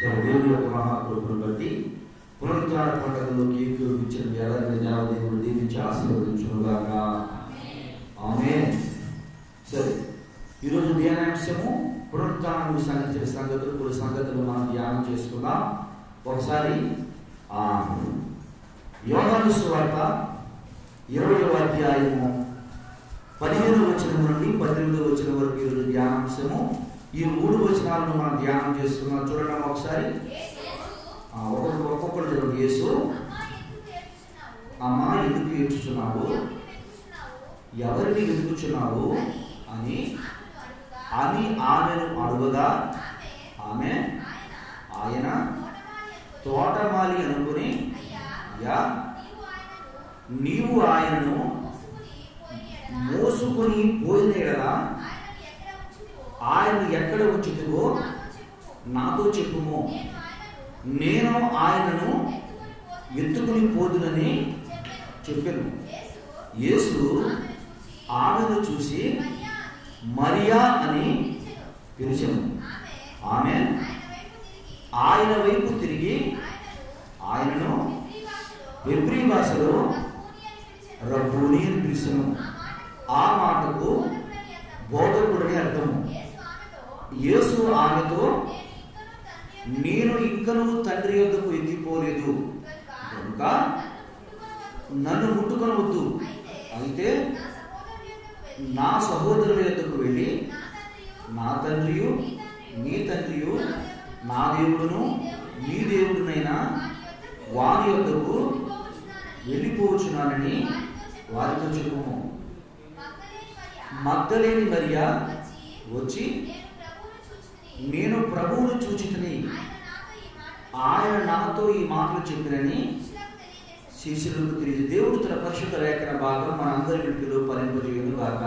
సరే, దేవుని యొక్క మహాకృపను బట్టి పునరుద్ధాన పండుగలోకి ఏకీభవించిన వేలాది దేవుడు దీవించి ఆశీర్వదించునుగాక. ఆమేన్. సరే, ఈరోజు ధ్యానాంశము పునరుద్ధానానికి సంబంధించిన సంగతులు, కొన్ని సంగతులు మనం ధ్యానం చేసుకుందాం. ఒకసారి యోహాను సువార్త 20వ అధ్యాయము 15వ వచనం నుండి 18వ వచనం వరకు ఈరోజు ధ్యానాంశము. ఈ 3 వచనాలను మనం ధ్యానం చేసుకున్నాం. చూడండి ఒకసారి, ఒక్కొక్కరు చూడండి. యేసు, అమ్మా ఎందుకు ఏడ్చుచున్నావు, ఎవరిని వెతుకుచున్నావు అని ఆమెను అడుగగా, ఆయన తోటమాలి అనుకుని, అయ్యా నీవు ఆయనను మోసుకొని పోయిన ఎడల ఆయన ఎక్కడ ఉంచుతువో నాతో చెప్పుము, నేను ఆయనను ఎత్తుకుని పోదునని చెప్పాను. యేసు ఆమెను చూసి మరియా అని పిలిచెను. ఆమె ఆయన వైపు తిరిగి ఆయనను హెబ్రీ భాషలో రబ్బూని అని పిలిచెను. ఆ మాటకు బోధకుడని అర్థము. యేసు ఆమెతో, నేను ఇంకనూ తండ్రి యొద్దకు ఎత్తిపోలేదు కనుక నన్ను ముట్టుకొనవద్దు. అయితే నా సహోదరుల యొద్దకు వెళ్ళి నా తండ్రియు నీ తండ్రియు, నా దేవుడును నీ దేవుడునైనా వారి యొద్దకు వెళ్ళిపోవచ్చున్నానని వారితో చెప్పుము. మగ్దలేని మరియా వచ్చి, నేను ప్రభువును చూచితిని, ఆయన నాతో ఈ మాటలు చెప్పినని శిష్యులకు తెలియదు. దేవుడు తన పరిశుద్ధ లేఖన భాగం మన అందరి వ్యక్తులు ఫలింపజేయును గాక.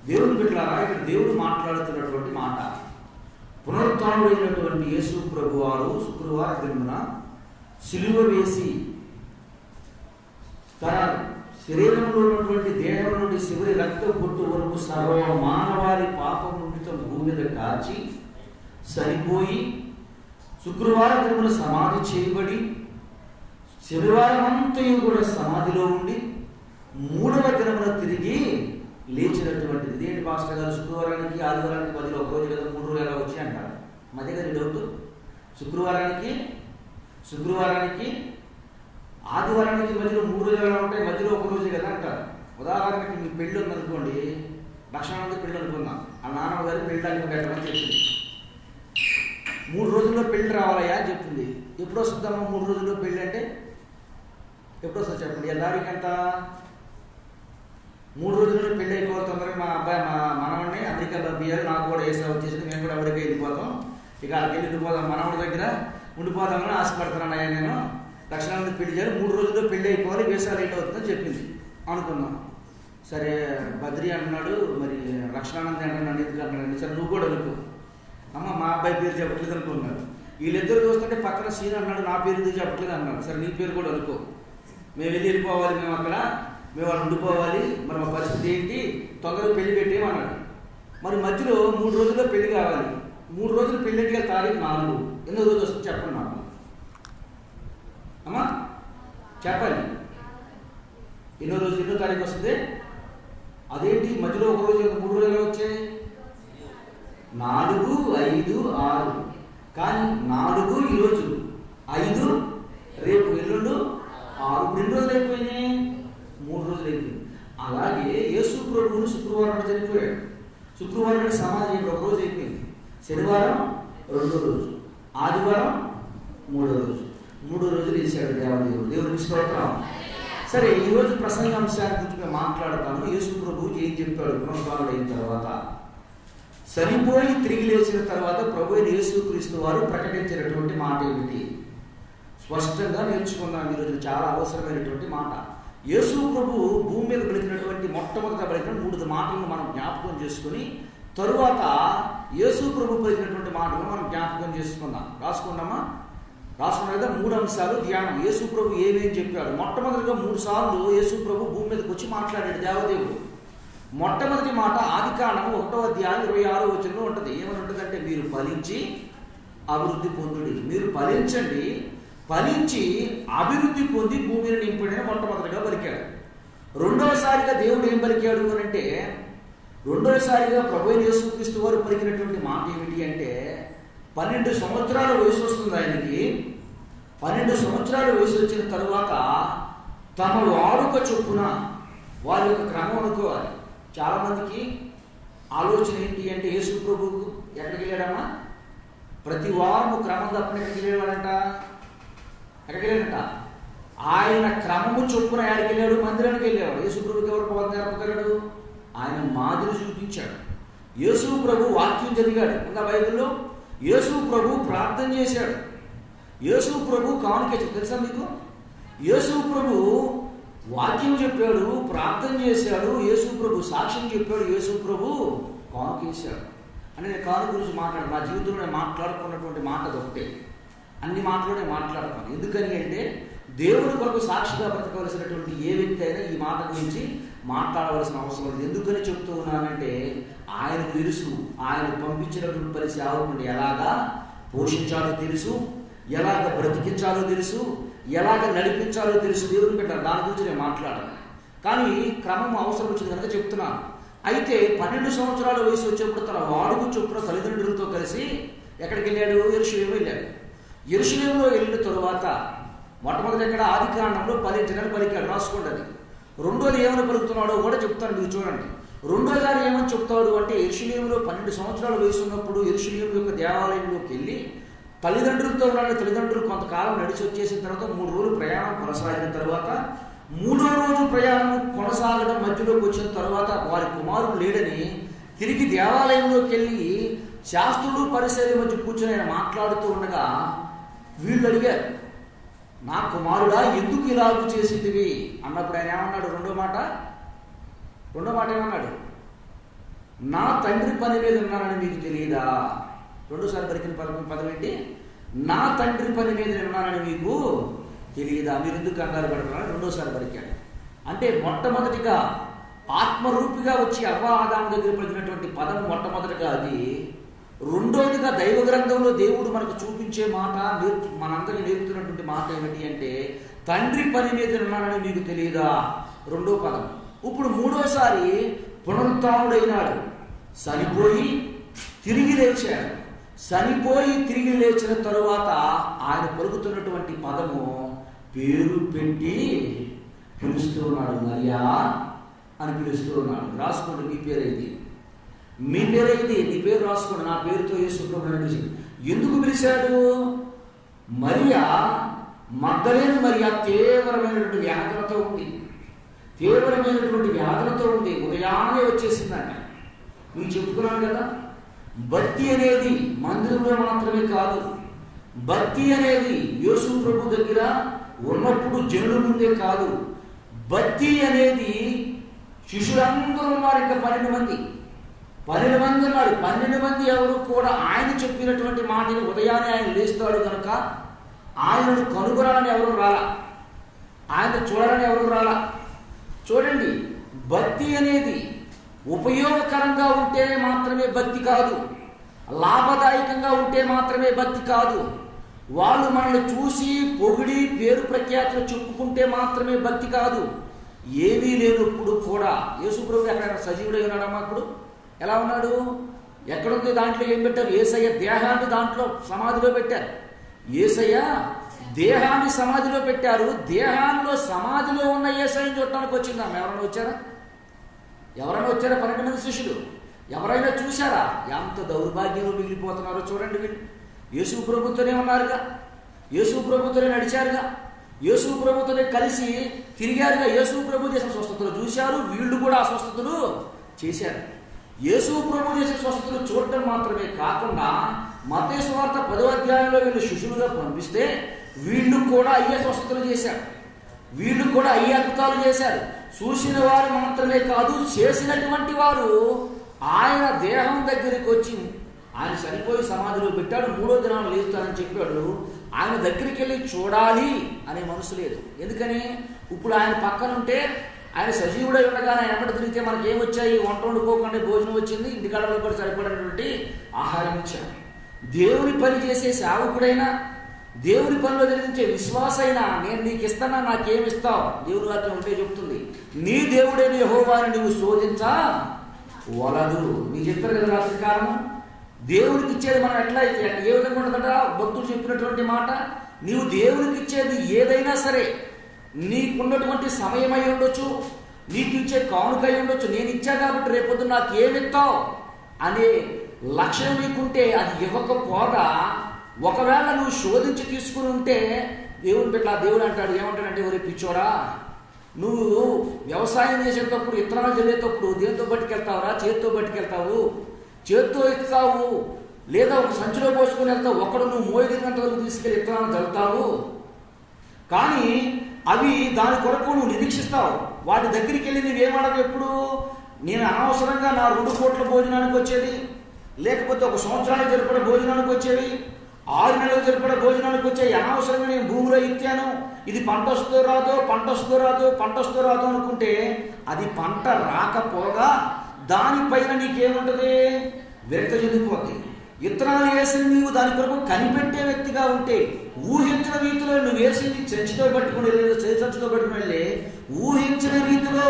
దేవుని బిడ్డలారా, ఇక్కడ దేవుడు మాట్లాడుతున్నటువంటి మాట, పునరుత్థానుడైనటువంటి యేసు ప్రభు వారు శుక్రవారం దినమున సిలువ వేసి తన శరీరంలో ఉన్నటువంటి దేహం నుండి చివరి రక్తం పొట్టు వరకు సర్వ మానవాళి పాపం నుండి భూమి మీద కాచి సరిపోయి, శుక్రవారం దినమున సమాధి చేయబడి, శనివారం అంతయు కూడా సమాధిలో ఉండి 3వ దినమున తిరిగి లేచినటువంటిది. ఇదేంటి పాస్టర్ గారు, శుక్రవారానికి ఆదివారానికి మధ్యలో ఒక రోజు కదా 3 రోజులు ఎలా వచ్చి అంటారు. మధ్య గారి డౌట్. శుక్రవారానికి ఆదివారానికి మధ్యలో 3 రోజులు ఎలా ఉంటాయి, మధ్యలో ఒక రోజు కదా అంటారు. ఉదాహరణకి మీ పెళ్ళి ఉందనుకోండి, లక్షణానికి పెళ్ళి అనుకుందాం. ఆ నాన్నమ్మ గారి పెళ్ళడానికి పెట్టమని చెప్పింది. 3 రోజుల్లో పెళ్ళి రావాలయ్యా అని చెప్తుంది. ఎప్పుడు వస్తుందమ్మా 3 రోజుల్లో పెళ్ళి అంటే? ఎప్పుడు వస్తుంది చెప్పండి. ఎల్లారికి ఎంత 3 రోజుల్లో పెళ్ళి అయిపోవాలి తొందరగా. మా అబ్బాయి మా మనవాడిని అమెరికా పంపించాలి, నాకు కూడా ఏసా వచ్చేసింది, మేము కూడా అమెరికా వెళ్ళిపోతాం, ఇక అక్కడికి వెళ్ళిపోతాం, మనవాడి దగ్గర ఉండిపోతామని ఆశపడుతున్నాను అయ్యా నేను. లక్షణానికి పెళ్లి చేయాలి, 3 రోజుల్లో పెళ్ళి అయిపోవాలి, వీసా లేట్ అవుతుందని చెప్పింది అనుకున్నాం. సరే, బద్రి అంటున్నాడు, మరి లక్షణానంది అంటున్నాడు, ఎందుకు అంటున్నాడు. సరే నువ్వు కూడా అనుకో, అమ్మ మా అబ్బాయి పేరు చెప్పట్లేదు అనుకున్నాడు. వీళ్ళిద్దరు చూస్తుంటే పక్కన సీన్ అన్నాడు, నా పేరు ఎందుకు చెప్పట్లేదు అన్నాడు. సరే నీ పేరు కూడా అనుకో, మేము వెళ్ళిపోవాలి, మేము అక్కడ మేము వాళ్ళు ఉండిపోవాలి, మరి మా పరిస్థితి ఏంటి, తొందరగా పెళ్లి పెట్టేమన్నాడు. మరి మధ్యలో 3 రోజుల్లో పెళ్లి కావాలి. 3 రోజులు పెళ్ళిగా తారీఖు 4. ఎన్నో రోజు వస్తుంది చెప్పండి నాకు అమ్మా, చెప్పండి. ఎన్నో తారీఖు వస్తుంది? అదేంటి మధ్యలో ఒక రోజు 3 రోజులు వచ్చాయి? 4, 5, 6. కానీ 4 ఈరోజు, 5 రేపు, ఎల్లుండు 6. 2 రోజులు అయిపోయినాయి, 3 రోజులు అయిపోయింది. అలాగే యేసు ప్రభువును శుక్రవారం చనిపోయాడు. శుక్రవారం సమాధి 1 రోజు అయిపోయింది, శనివారం 2వ రోజు, ఆదివారం 3వ రోజు. 3 రోజులు ఇచ్చాడు దేవుడికి స్తోత్రం. సరే, ఈరోజు ప్రసంగాంశాన్ని గురించి మేము మాట్లాడతాము. యేసు ప్రభువు ఏం చెప్పాడు పునరుత్థానుడు అయిన తర్వాత, చనిపోయి తిరిగి లేచిన తర్వాత ప్రభు అయిన యేసుక్రీస్తు వారు ప్రకటించినటువంటి మాట ఏమిటి స్పష్టంగా నేర్చుకున్నాం. ఈరోజు చాలా అవసరమైనటువంటి మాట. యేసు ప్రభు భూమి మీద పలికినటువంటి మొట్టమొదట పలికిన 3 మాటలను మనం జ్ఞాపకం చేసుకుని, తరువాత యేసు ప్రభు పలికినటువంటి మాటలను మనం జ్ఞాపకం చేసుకుందాం. రాసుకున్నామా? రాసుకున్న కదా 3 అంశాలు ధ్యానం. యేసు ప్రభు ఏమేం చెప్పాడు? మొట్టమొదటిగా 3 సార్లు యేసు ప్రభు భూమి మీదకి వచ్చి మాట్లాడాడు దేవదేవుడు. మొట్టమొదటి మాట ఆదికాండము 1వ అధ్యాయం 26వ వచనంలో ఉంటుంది. ఏమని ఉంటుందంటే, మీరు ఫలించి అభివృద్ధి పొందుడి. మీరు ఫలించండి, ఫలించి అభివృద్ధి పొంది భూమిని నింపండి అని మొట్టమొదటిగా పలికాడు. రెండవసారిగా దేవుడు ఏం పలికాడు అని అంటే, రెండవసారిగా ప్రభువైన యేసుక్రీస్తు వారు పలికినటువంటి మాట ఏమిటి అంటే, 12 సంవత్సరాల వయసు వస్తుంది ఆయనకి. 12 సంవత్సరాల వయసు వచ్చిన తరువాత తమ వాడుక చొప్పున వారి యొక్క క్రమం అనుకోవాలి. చాలామందికి ఆలోచన ఏంటి అంటే, యేసు ప్రభువు ఎక్కడికి వెళ్ళాడమ్మా? ప్రతి వారము క్రమం తప్పని ఎక్కడికి వెళ్ళాడంట? ఎక్కడికి వెళ్ళాడంట? ఆయన క్రమము చొప్పున ఎక్కడికి వెళ్ళాడు? మందిరానికి వెళ్ళాడు. యేసు ప్రభుకి ఎవరు బోధ నేర్పగలడు? ఆయన మాదిరి చూపించాడు. యేసు ప్రభు వాక్యం చదివాడు ఇంకా బైబిల్లో. యేసు ప్రభు ప్రార్థన చేశాడు. యేసు ప్రభు కానుకేశాడు. తెలుసా మీకు? యేసు ప్రభు వాక్యం చెప్పాడు, ప్రార్థన చేశాడు, యేసు ప్రభు సాక్ష్యం చెప్పాడు, యేసు ప్రభు కానుకేశాడు. అంటే నేను కాను గురించి మాట్లాడు, నా జీవితంలో నేను మాట్లాడుకున్నటువంటి మాట ఒకటే. అన్ని మాటలోనే మాట్లాడుతాను. ఎందుకని అంటే, దేవుడి కొరకు సాక్షిగా బ్రతకవలసినటువంటి ఏ వ్యక్తి అయినా ఈ మాట గురించి మాట్లాడవలసిన అవసరం లేదు. ఎందుకని చెప్తూ ఉన్నానంటే, ఆయనకు తెలుసు ఆయన పంపించినటువంటి పని సేవకుడిని ఎలాగా పోషించాలో తెలుసు, ఎలాగ బ్రతికించాలో తెలుసు, ఎలాగ నడిపించాలో తెలుసు. దేవుడిని పెట్టారు, దాని గురించి నేను మాట్లాడాను. కానీ క్రమం అవసరం వచ్చింది కనుక చెప్తున్నాను. అయితే 12 సంవత్సరాల వయసు వచ్చేప్పుడు తన వాడుకు చొప్పున తల్లిదండ్రులతో కలిసి ఎక్కడికి వెళ్ళాడు? యెరూషలేము వెళ్ళాడు. యెరూషలేములో వెళ్ళిన తరువాత మొట్టమొదటి ఎక్కడ? ఆదికాండంలో ఫలించడానికి పలికాడు. రాసుకోండి అది. రెండోది ఏమని పలుకుతున్నాడో కూడా చెప్తాను, మీరు చూడండి. రెండోసారి ఏమని చెప్తాడు అంటే, యెరూషలేములో 12 సంవత్సరాల వయసు ఉన్నప్పుడు యెరూషలేము యొక్క దేవాలయంలోకి వెళ్ళి తల్లిదండ్రులతో ఉన్నాడు. తల్లిదండ్రులు కొంతకాలం నడిచి వచ్చేసిన తర్వాత 3 రోజులు ప్రయాణం కొనసాగిన తర్వాత, 3వ రోజు ప్రయాణం కొనసాగడం మధ్యలోకి వచ్చిన తర్వాత వారి కుమారుడు లేడని తిరిగి దేవాలయంలోకి వెళ్ళి శాస్త్రులు పరిసరుల మధ్య కూర్చొని ఆయన మాట్లాడుతూ ఉండగా వీళ్ళు అడిగారు, నా కుమారుడా ఎందుకు ఇలాగూ చేసేటివి అన్నప్పుడు ఆయన ఏమన్నాడు? రెండో మాట ఏమన్నాడు? నా తండ్రి పని మీద ఉన్నానని మీకు తెలియదా? రెండోసారి పలికిన పదం ఏంటి? నా తండ్రి పని మీద ఉన్నానని మీకు తెలియదా? మీరు ఎందుకు కంగారు పడుతున్నారని రెండోసారి పలికాడు. అంటే మొట్టమొదటిగా ఆత్మరూపిగా వచ్చి అవ్వ ఆదాము దగ్గర పలికినటువంటి పదం మొట్టమొదటిగా అది. రెండోదిగా దైవ గ్రంథంలో దేవుడు మనకు చూపించే మాట, మనందరికీ నేర్పుతున్నటువంటి మాట ఏమిటి అంటే, తండ్రి పని మీద ఉన్నానని మీకు తెలియదా? రెండో పదం. ఇప్పుడు మూడోసారి పునరుత్థానుడైనాడు, చనిపోయి తిరిగి లేచాడు. చనిపోయి తిరిగి లేచిన తరువాత ఆయన పలుకుతున్నటువంటి పదము పేరు పెట్టి పిలుస్తూ ఉన్నాడు. మరియా అని పిలుస్తూ ఉన్నాడు. రాసుకోండి, మీ పేరేది, మీ పేరేది, నీ పేరు రాసుకోండి. నా పేరుతో యేసు ప్రభువుని పిలిచి ఎందుకు పిలిచాడు? మరియా మగ్దలేని మరియా తీవ్రమైనటువంటి వ్యాధులతో ఉంది. ఉదయాన్నే వచ్చేసిందంట. మీకు చెప్పుకున్నాను కదా, భక్తి అనేది మందిరంలో మాత్రమే కాదు. భక్తి అనేది యేసు ప్రభు దగ్గర ఉన్నప్పుడు జనుల ముందే కాదు. భక్తి అనేది శిష్యులందరూ ఉన్నారు. ఇంకా 12 మంది ఉన్నారు. 12 మంది ఎవరు కూడా ఆయన చెప్పినటువంటి మాటని ఉదయాన్నే ఆయన లేస్తాడు కనుక ఆయనను కనుగొనాలని ఎవరు రాలా, ఆయన చూడాలని ఎవరు రాలా. చూడండి, భక్తి అనేది ఉపయోగకరంగా ఉంటే మాత్రమే భక్తి కాదు, లాభదాయకంగా ఉంటే మాత్రమే భక్తి కాదు. వాళ్ళు మనల్ని చూసి పొగిడి పేరు ప్రఖ్యాతులు చెప్పుకుంటే మాత్రమే భక్తి కాదు. ఏమీ లేనప్పుడు కూడా యేసు ప్రభు ఎక్కడ సజీవుడై ఉన్నాడమ్మా? అప్పుడు ఎలా ఉన్నాడు? ఎక్కడుంది? దాంట్లో ఏం పెట్టారు? యేసయ్య దేహాన్ని దాంట్లో సమాధిలో పెట్టారు. యేసయ్య దేహాన్ని సమాధిలో పెట్టారు. దేహాల్లో సమాధిలో ఉన్న యేసయ్యని చూడటానికి వచ్చిందాం. ఎవరైనా వచ్చారా? 12 మంది శిష్యులు ఎవరైనా చూశారా? ఎంత దౌర్భాగ్యంలో మిగిలిపోతున్నారో చూడండి. వీళ్ళు యేసు ప్రభుతోనే ఉన్నారుగా, యేసు ప్రభుతోనే నడిచారుగా, యేసు ప్రభుతోనే కలిసి తిరిగారుగా. యేసు ప్రభు చేసిన స్వస్థతలు చూశారు, వీళ్ళు కూడా ఆ స్వస్థతలు చేశారు. యేసు ప్రభు చేసిన స్వస్థతలు చూడటం మాత్రమే కాకుండా మత్తయి సువార్త 10వ అధ్యాయంలో వీళ్ళు శిష్యులుగా పంపిస్తే వీళ్ళు కూడా అయ్యే స్వస్థతలు చేశారు, వీళ్ళు కూడా అయ్యే అద్భుతాలు చేశారు. చూసిన వారు మాత్రమే కాదు, చేసినటువంటి వారు ఆయన దేహం దగ్గరికి వచ్చి ఆయన చనిపోయి సమాధిలో పెట్టాడు, 3వ దినాన్ని లేస్తానని చెప్పాడు. ఆయన దగ్గరికి వెళ్ళి చూడాలి అనే మనసు లేదు. ఎందుకని? ఇప్పుడు ఆయన పక్కన ఉంటే, ఆయన సజీవుడై ఉండగానే ఆయన వెంబడి తిరిగితే మనకి ఏమొచ్చాయి? వంట వండుకోకుండా భోజనం వచ్చింది, ఇంటికాడలో కూడా సరిపడినటువంటి ఆహారం ఇచ్చాం. దేవుని పని చేసే సేవకుడైనా, దేవుని పనిలో జరిగించే విశ్వాసైనా, నేను నీకు ఇస్తానా, నాకేమిస్తావు? దేవుని వాక్యం ఉంటే చెప్తుంది, నీ దేవుడైన యెహోవాను నువ్వు శోధించా వలదు. నీకు చెప్పారు కదా రాత్రి కారణం. దేవునికి ఇచ్చేది మనం ఎట్లా అయితే ఏ విధంగా ఉంటుందట? భక్తులు చెప్పినటువంటి మాట, నీవు దేవునికి ఇచ్చేది ఏదైనా సరే, నీకున్నటువంటి సమయం అయి ఉండొచ్చు, నీకు ఇచ్చే కానుక అయి ఉండొచ్చు, నేను ఇచ్చా కాబట్టి రేపొద్దు నాకు ఏమిస్తావు అనే లక్ష్యం నీకుంటే, అది ఇవ్వకపోగా ఒకవేళ నువ్వు శోధించి తీసుకుని ఉంటే, దేవుడు అంటాడు, ఏమంటాడంటే, ఒరే పిచ్చోడా, నువ్వు వ్యవసాయం చేసేటప్పుడు, విత్తనాలు చల్లేటప్పుడు దేంతో పట్టుకెళ్తావురా? చేతితో పట్టుకెళ్తావు, చేతితో ఇస్తావు, లేదా ఒక సంచిలో పోసుకుని వెళ్తావు. ఒకడు నువ్వు మోయగలిగినంత వరకు తీసుకెళ్ళి విత్తనాలు చల్లుతావు, కానీ అవి దాని కొరకు నువ్వు నిరీక్షిస్తావు. వాటి దగ్గరికి వెళ్ళి నువ్వేమడవు ఎప్పుడు? నేను అనవసరంగా నా 2 కోట్ల భోజనానికి వచ్చేది, లేకపోతే 1 సంవత్సరానికి జరిపడే భోజనానికి వచ్చేవి, 6 నెలలకు జరిపడే భోజనానికి వచ్చాయి, అనవసరంగా నేను భూమిలో ఇచ్చాను, ఇది పంట వస్తుందో రాదో అనుకుంటే, అది పంట రాకపోగా దానిపైన నీకేముంటుంది? విరక్తి చెందిపోద్ది. విత్తనాలు వేసి నీవు దాని కొరకు కనిపెట్టే వ్యక్తిగా ఉంటే, ఊహించిన రీతిలో నువ్వు వేసింది సంచితో పట్టుకుని వెళ్ళి, సంచితో పట్టుకుని వెళ్ళి, ఊహించిన రీతిలో,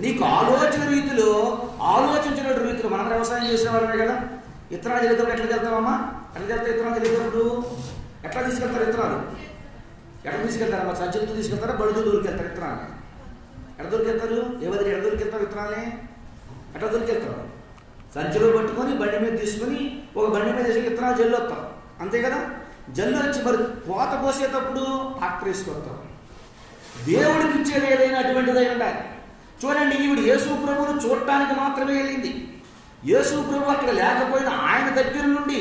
నీకు ఆలోచించిన రీతిలో మనం వ్యవసాయం చేసేవాళ్ళమే కదా. విత్తనాలు చల్లేటప్పుడు ఎట్లా వెళ్తామమ్మా? ఎట్లా వెళ్తా? విత్తనాలు చల్లేటప్పుడు ఎట్లా తీసుకెళ్తారు? విత్తనాలు ఎట్లా తీసుకెళ్తారమ్మా? సంచులతో తీసుకెళ్తారా? బడుతో దొరికెళ్తారు విత్తనాలు? ఎట్లా దొరికెళ్తారు? ఎవరికి ఎట్లా దొరికెళ్తారు విత్తనాలే? ఎట్లా దొరికెళ్తారు? సంచిలో పట్టుకొని బండి మీద తీసుకొని, ఒక బండి మీద వేసి విత్తనాలు జల్లు వస్తాం, అంతే కదా. జల్లు వచ్చి మరి కోత కోసేటప్పుడు ట్రాక్టర్ వేసుకొస్తాం. దేవుడికి ఇచ్చేది ఏదైనా అటువంటిదై ఉండాలి. చూడండి, ఈవిడ యేసు ప్రభువును చూడటానికి మాత్రమే వెళ్ళింది. యేసు ప్రభు అక్కడ లేకపోయినా ఆయన దగ్గర నుండి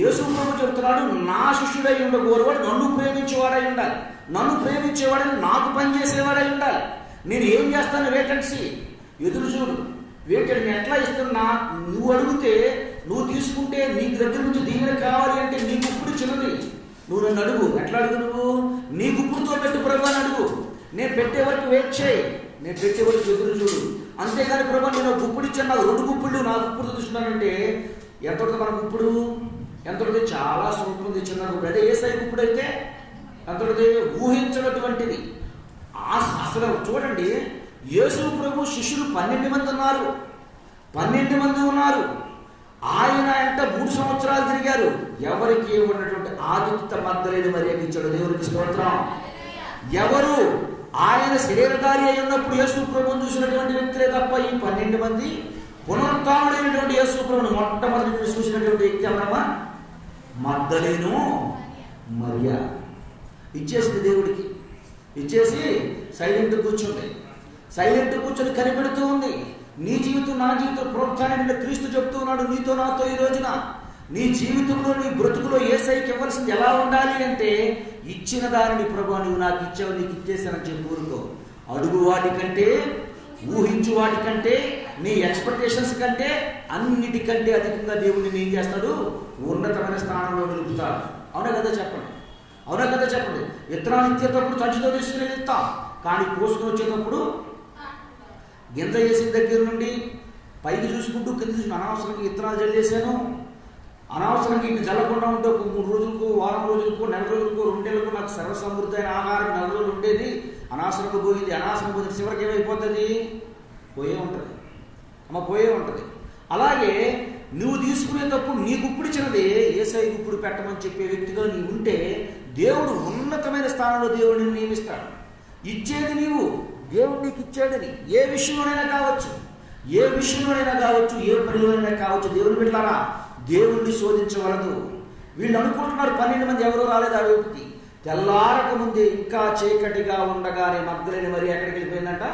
యేసు ప్రభు చెబుతున్నాడు, నా శిష్యుడై ఉండగోరువాడు నన్ను ప్రేమించేవాడై ఉండాలి, నన్ను ప్రేమించేవాడని నాకు పనిచేసేవాడై ఉండాలి. నేను ఏం చేస్తాను? వేకెన్సీ ఎదురు చూడు. నేను ఎట్లా ఇస్తున్నా? నువ్వు అడిగితే, నువ్వు తీసుకుంటే, నీకు దగ్గర నుంచి దీవెన కావాలి అంటే నీ గుప్పుడు చిన్నది, నువ్వు నన్ను అడుగు. ఎట్లా అడుగు? నువ్వు నీ గుప్పుడుతో పెట్టు ప్రభు అని అడుగు. నేను పెట్టే వరకు వెయిట్ చేయి, నేను పెట్టే వరకు ఎదురు చూడు. అంతేగాని ప్రభు నేను గుప్పుడు ఇచ్చాను, నాకు 2 గుప్పుళ్ళు, నా గుప్పుడు చూస్తున్నానంటే ఎంత ఉంటుంది? మన గుప్పుడు ఎంత ఉంటుంది? చాలా సూపర్ చిన్న గుప్పుడు. అంటే ఏ సైజు గుప్పుడు అయితే ఎంత ఉంటుంది? ఊహించినటువంటిది. అసలు చూడండి, యేసు ప్రభు శిష్యులు 12 మంది ఉన్నారు. 12 మంది ఉన్నారు. ఆయన అంటే 3 సంవత్సరాలు తిరిగారు. ఎవరికి ఉన్నటువంటి ఆదిత్య మగ్ధలేని మర్యాద ఇచ్చాడు. దేవునికి స్తోత్రం. ఎవరు ఆయన శరీరధారి అయి ఉన్నప్పుడు యేసు ప్రభువును చూసినటువంటి వ్యక్తులే తప్ప ఈ 12 మంది పునరుత్థానుడైనటువంటి యేసు ప్రభువును మొట్టమొదటి చూసినటువంటి వ్యక్తి ఎవరమ్మా? మగ్ధలేను మరియ. ఇచ్చేసింది దేవుడికి. ఇచ్చేసి సైలెంట్ కూర్చొని కనిపెడుతూ ఉంది. నీ జీవితం నా జీవితం ప్రోత్సాహం క్రీస్తు చెప్తూ ఉన్నాడు నీతో నాతో ఈ రోజున. నీ జీవితంలో, నీ బ్రతుకులో యేసయ్యకి ఇవ్వాల్సింది ఎలా ఉండాలి అంటే, ఇచ్చిన దానిని ప్రభువా నువ్వు నాకు ఇచ్చావు, నీకు ఇచ్చేసానని చెప్పి ఊరుకో. అడుగు వాటికంటే, ఊహించు వాటికంటే, నీ ఎక్స్పెక్టేషన్స్ కంటే అన్నిటికంటే అధికంగా దేవుడిని ఏం చేస్తాడు? ఉన్నతమైన స్థానంలో నిలుపుతాడు. అవునా కదా చెప్పండి. విత్తనాలు ఇచ్చేటప్పుడు సంచితో తీసుకుని ఇస్తాం, కానీ కోసుకుని వచ్చేటప్పుడు గింజ వేసిన దగ్గర నుండి పైకి చూసుకుంటూ కింద చూసుకుని అనవసరంగా విత్తనాలు చల్లేసాను, అనవసరంగా ఇటు చల్లకుండా ఉంటే ఒక 3 రోజులకు, వారం రోజులకు, నెల రోజులకు, 2 నెలలకు నాకు సర్వసమృద్ధి అయిన ఆహారం 4 రోజులు ఉండేది, అనవసరంగా పోయింది. చివరికి ఏమైపోతుంది? పోయే ఉంటుంది. అలాగే నువ్వు తీసుకునేటప్పుడు నీ గుప్పుడు ఇచ్చినది యేసయ్య గుప్పుడు పెట్టమని చెప్పే వ్యక్తిగా నీవు ఉంటే, దేవుడు ఉన్నతమైన స్థానంలో దేవుడిని నియమిస్తాడు. ఇచ్చేది నీవు, దేవుడు నీకు ఇచ్చాడని. ఏ విషయంలోనైనా కావచ్చు, ఏ పనిలోనైనా కావచ్చు. దేవుని బిడ్డలారా, దేవుణ్ణి శోధించవలదు. వీళ్ళు అనుకుంటున్నారు 12 మంది ఎవరూ రాలేదు ఆ వ్యక్తికి. తెల్లారక ముందే ఇంకా చీకటిగా ఉండగానే మగ్ధలేని మరి ఎక్కడికి వెళ్ళిపోయిందంట?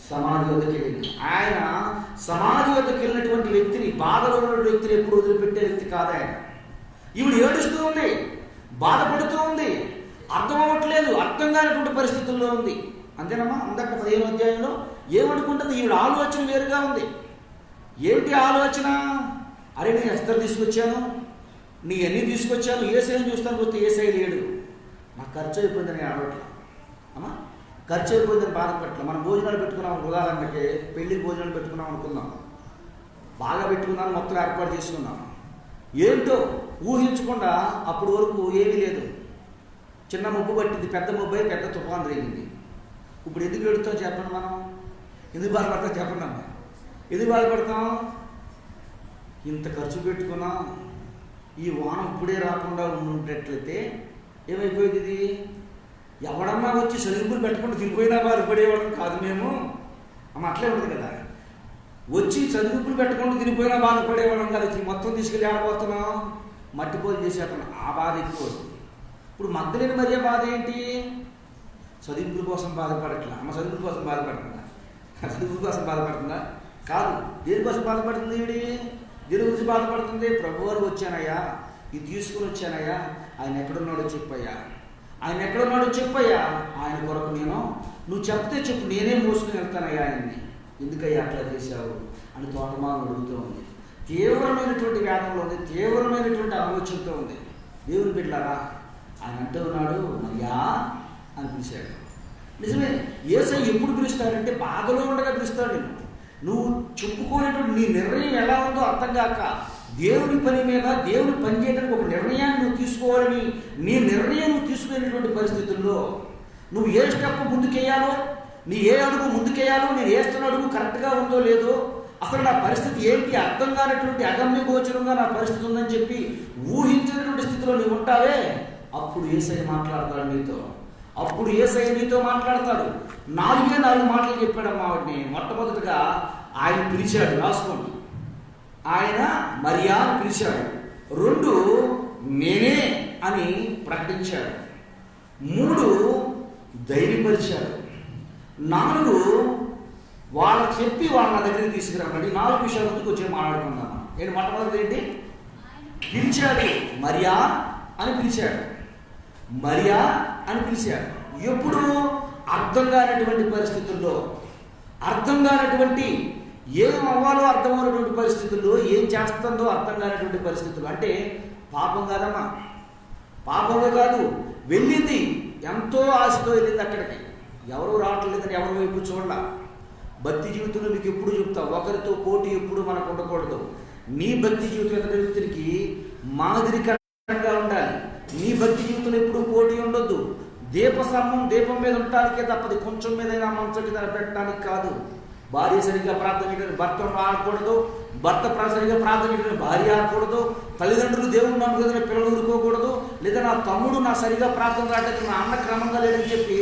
సమాధి వద్దకు వెళ్ళింది. ఆయన సమాధి వద్దకు వెళ్ళినటువంటి వ్యక్తిని, బాధలో ఉన్నటువంటి వ్యక్తిని ఎప్పుడు వదిలిపెట్టే వ్యక్తి కాదు ఆయన. ఈవిడ ఏడుస్తూ ఉంది, బాధపడుతూ ఉంది, అర్థం అవ్వట్లేదు, అర్థం కానటువంటి పరిస్థితుల్లో ఉంది. అంతేనమ్మా? అందాక 15వ అధ్యాయంలో ఏమనుకుంటుంది? ఈవిడ ఆలోచన వేరుగా ఉంది. ఏంటి ఆలోచన? అరే నేను ఎస్తరు తీసుకొచ్చాను, నీ అన్నీ తీసుకొచ్చాను, ఏసైని చూస్తాను వస్తే ఏసై లేడు, నాకు ఖర్చు అయిపోయిందని ఆడవట్ల అమ్మా. ఖర్చు అయిపోయిందని బాధపట్ల. మనం భోజనాలు పెట్టుకున్నాం, ఉదాహరణకి పెళ్లికి భోజనాలు పెట్టుకున్నాం అనుకుందాం, బాగా పెట్టుకున్నాను, మొత్తం ఏర్పాటు చేసుకున్నాం. ఏంటో ఊహించకుండా అప్పటి వరకు ఏమీ లేదు. చిన్న ముప్పు పట్టింది, పెద్ద ముప్పై పెద్ద తుఫాను రేగింది. ఇప్పుడు ఎందుకు ఏడుతాం చెప్పండి? మనం ఎందుకు బాధపడతాం చెప్పండి అమ్మా? ఎందుకు బాధపడతాం? ఇంత ఖర్చు పెట్టుకున్నాం, ఈ వాన ఇప్పుడే రాకుండా ఉండేట్లయితే ఏమైపోయింది? ఇది ఎవడన్నా వచ్చి చదువుకుని పెట్టుకుంటూ తిరిగిపోయినా బాధపడేవాళ్ళం కాదు మేము. అమ్మ అట్లే ఉంటుంది కదా, వచ్చి చదువుకుని పెట్టుకుంటూ తిరిగిపోయినా బాధపడేవాళ్ళం కాదు. మొత్తం తీసుకెళ్ళి ఆడబోతున్నాం, మట్టిపోలు చేసేస్తున్నాం, ఆ బాధ ఎక్కువ. ఇప్పుడు మగ్ధలేని మరియ బాధ ఏంటి? చదువుల కోసం బాధపడట్లా. అమ్మ చదువుల కోసం బాధపడుతుందా? చదువుల కోసం బాధపడుతుందా? కాదు. దేనికోసం బాధపడుతుంది? దేని గురించి బాధపడుతుంది? ప్రభువారు వచ్చానయ్యా, ఇది తీసుకుని వచ్చానయ్యా, ఆయన ఎక్కడున్నాడో చెప్పయ్యా, ఆయన ఎక్కడున్నాడో చెప్పయ్యా, ఆయన కొరకు నువ్వు చెప్తే చెప్పు, నేనే మోసుకుని వెళ్తానయ్యా ఆయన్ని. ఎందుకయ్యా అట్లా చేశావు అని తోటమాలను అడుగుతూ ఉంది. తీవ్రమైనటువంటి వేదంలో ఉంది, తీవ్రమైనటువంటి ఆలోచనతో ఉంది. దేవుని బిడ్డలారా, ఆయన అంటూ ఉన్నాడు, మరియా అని పిలిచాడు. నిజమే, యేసయ్య ఎప్పుడు పిలుస్తాడంటే బాధలో ఉండగా పిలుస్తాడు. నువ్వు చెప్పుకోనేటువంటి నీ నిర్ణయం ఎలా ఉందో అర్థం కాక, దేవుని పని మీద దేవుని పని చేయడానికి ఒక నిర్ణయాన్ని నువ్వు తీసుకోవాలని నీ నిర్ణయం నువ్వు తీసుకునేటువంటి పరిస్థితుల్లో నువ్వు ఏ స్టెప్ ముందుకేయాలో, నీ ఏ అడుగు ముందుకేయాలో, నేను వేస్తున్న అడుగు కరెక్ట్గా ఉందో లేదో, అసలు నా పరిస్థితి ఏంటి అర్థం కానటువంటి అగమ్య గోచరంగా నా పరిస్థితి ఉందని చెప్పి ఊహించినటువంటి స్థితిలో నువ్వు ఉంటావే, అప్పుడు యేసయ్య మాట్లాడతాడు నీతో. అప్పుడు యేసయ్య నీతో మాట్లాడతాడు. 4 మాటలు చెప్పాడమ్మా వాడిని. మొట్టమొదటిగా ఆయన పిలిచాడు, రాసుకోండి. ఆయన మరియా అని పిలిచాడు. 2 నేనే అని ప్రకటించాడు. 3 ధైర్యపరిచాడు. 4 వాళ్ళకి చెప్పి వాళ్ళ దగ్గరికి తీసుకురామండి. 4 విషయాల గురించి కొంచెం మాట్లాడుకుందాం. నేను మొట్టమొదటి ఏంటి? పిలిచాడు, మరియా అని పిలిచాడు. మరియా అని పిలిచాడు. ఎప్పుడు? అర్థం కానటువంటి పరిస్థితుల్లో, అర్థం కానటువంటి ఏం అవ్వాలో అర్థం కానటువంటి పరిస్థితుల్లో, ఏం చేస్తుందో అర్థం కానటువంటి పరిస్థితులు. అంటే పాపం కాదమ్మా, పాపంలో కాదు, వెళ్ళింది ఎంతో ఆశతో వెళ్ళింది అక్కడికి. ఎవరు రావట్లేదని ఎవరి వైపు చూడాల. భక్తి జీవితంలో మీకు ఎప్పుడు చెప్తా, ఒకరితో పోటీ ఎప్పుడు మనకు ఉండకూడదు. నీ భక్తి జీవితం ఎదుటి వ్యక్తికి మాదిరికరంగా ఉండాలి. నీ భక్తి జీవితంలో ఎప్పుడు పోటీ ఉండొద్దు. దీపం మీద ఉండటానికే తప్పది, కొంచెం మీదైనా మంచం మీద పెట్టడానికి కాదు. భార్య సరిగ్గా ప్రార్థన చేయడానికి భర్త ఆడకూడదు, భర్త సరిగ్గా ప్రార్థన చేయడానికి భార్య ఆడకూడదు, తల్లిదండ్రులు దేవుని నమ్మకం పిల్లలు ఊరుకోకూడదు, లేదా నా తమ్ముడు నా సరిగా ప్రార్థన రావడానికి నా అన్న క్రమంగా లేదని చెప్పి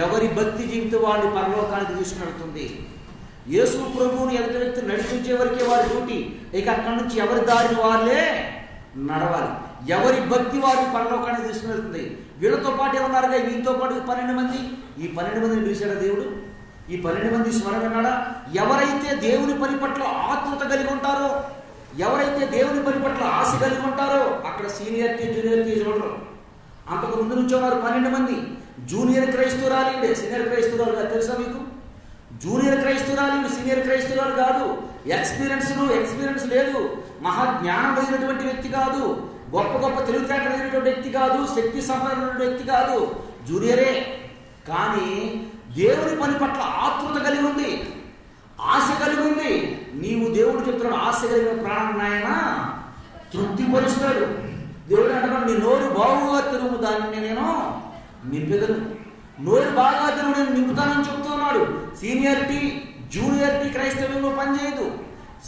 ఎవరి భక్తి జీవితం వాడిని పరలోకానికి తీసుకెళ్తుంది. యేసు ప్రభువుని ఎదుటి వ్యక్తి నడిపించే వరకే వారి డ్యూటీ. ఇక అక్కడి నుంచి ఎవరి దారిని వాళ్ళే నడవాలి. ఎవరి భక్తి వారిని పరలోకానికి తీసుకువెళ్తుంది. వీళ్ళతో పాటు ఏమన్నారుగా, వీళ్ళతో పాటు 12 మంది. ఈ 12 మందిని పిలిచాడా దేవుడు? ఈ 12 మంది స్వరం విన్నాడా? ఎవరైతే దేవుని పని పట్ల ఆతృత కలిగి ఉంటారో, ఎవరైతే దేవుని పని పట్ల ఆశ కలిగి ఉంటారో, అక్కడ సీనియర్టీ జూనియర్టీ చూడరు. అంతకు ముందు నుంచి ఉన్నారు 12 మంది. జూనియర్ క్రైస్తవురాలు, సీనియర్ క్రైస్తవురాలు కాదు, తెలుసా మీకు? జూనియర్ క్రైస్తవురాలు, సీనియర్ క్రైస్తవురాలు కాదు. ఎక్స్పీరియన్స్ లేదు, మహాజ్ఞానం కలిగినటువంటి వ్యక్తి కాదు, గొప్ప తెలివితేట కలిగినటువంటి వ్యక్తి కాదు, శక్తి సంపన్నటువంటి వ్యక్తి కాదు, జూనియరే. కానీ దేవుని పని పట్ల ఆతృత కలిగి ఉంది, ఆశ కలిగి ఉంది. నీవు దేవుడు చెప్తున్నాడు, ఆశ కలిగిన ప్రాణాన్ని ఆయన తృప్తిపరుస్తాడు. దేవుడు అంటున్నాడు, నీ నోరు బాగుగా తెరువు, దాన్ని నేను నింపెదను. నోరు బాగా తెరువు, నేను నింపుతానని చెప్తున్నాడు. సీనియారిటీ జూనియారిటీ క్రైస్తవంలో పనిచేయదు,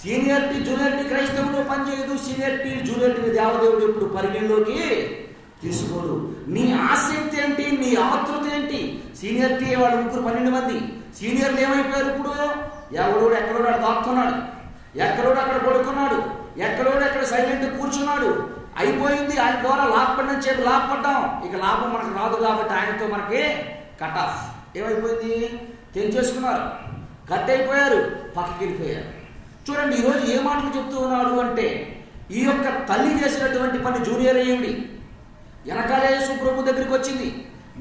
సీనియారిటీ జూనియారిటీ క్రైస్తవంలో పనిచేయదు. సీనియారిటీ జూనియారిటీ దేవదేవుడు ఎప్పుడు పరిగణలోకి తీసుకోడు. నీ ఆసక్తి ఏంటి, నీ ఆతృత ఏంటి? సీనియారిటీ వాళ్ళు 12 మంది. సీనియర్లు ఏమైపోయారు ఇప్పుడు? ఎవడోడు ఎక్కడోడు దాక్కున్నాడు, ఎక్కడోడు అక్కడ పడుకున్నాడు, ఎక్కడోడు ఎక్కడ సైలెంట్ కూర్చున్నాడు. అయిపోయింది. ఆయన ద్వారా లాభపడిన చెప్పి లాభపడ్డాం. ఇక లాభం మనకు రాదు కాబట్టి ఆయనతో మనకి కట్ ఆఫ్. ఏమైపోయింది? తెంచేసుకున్నారు, కట్ అయిపోయారు, పక్కకి వెళ్ళిపోయారు. చూడండి, ఈరోజు ఏ మాటలు చెప్తూ ఉన్నాడు అంటే, ఈ యొక్క తల్లి చేసినటువంటి పని జూనియర్ అయ్యింది. వెనకాలే యేసు ప్రభు దగ్గరికి వచ్చింది,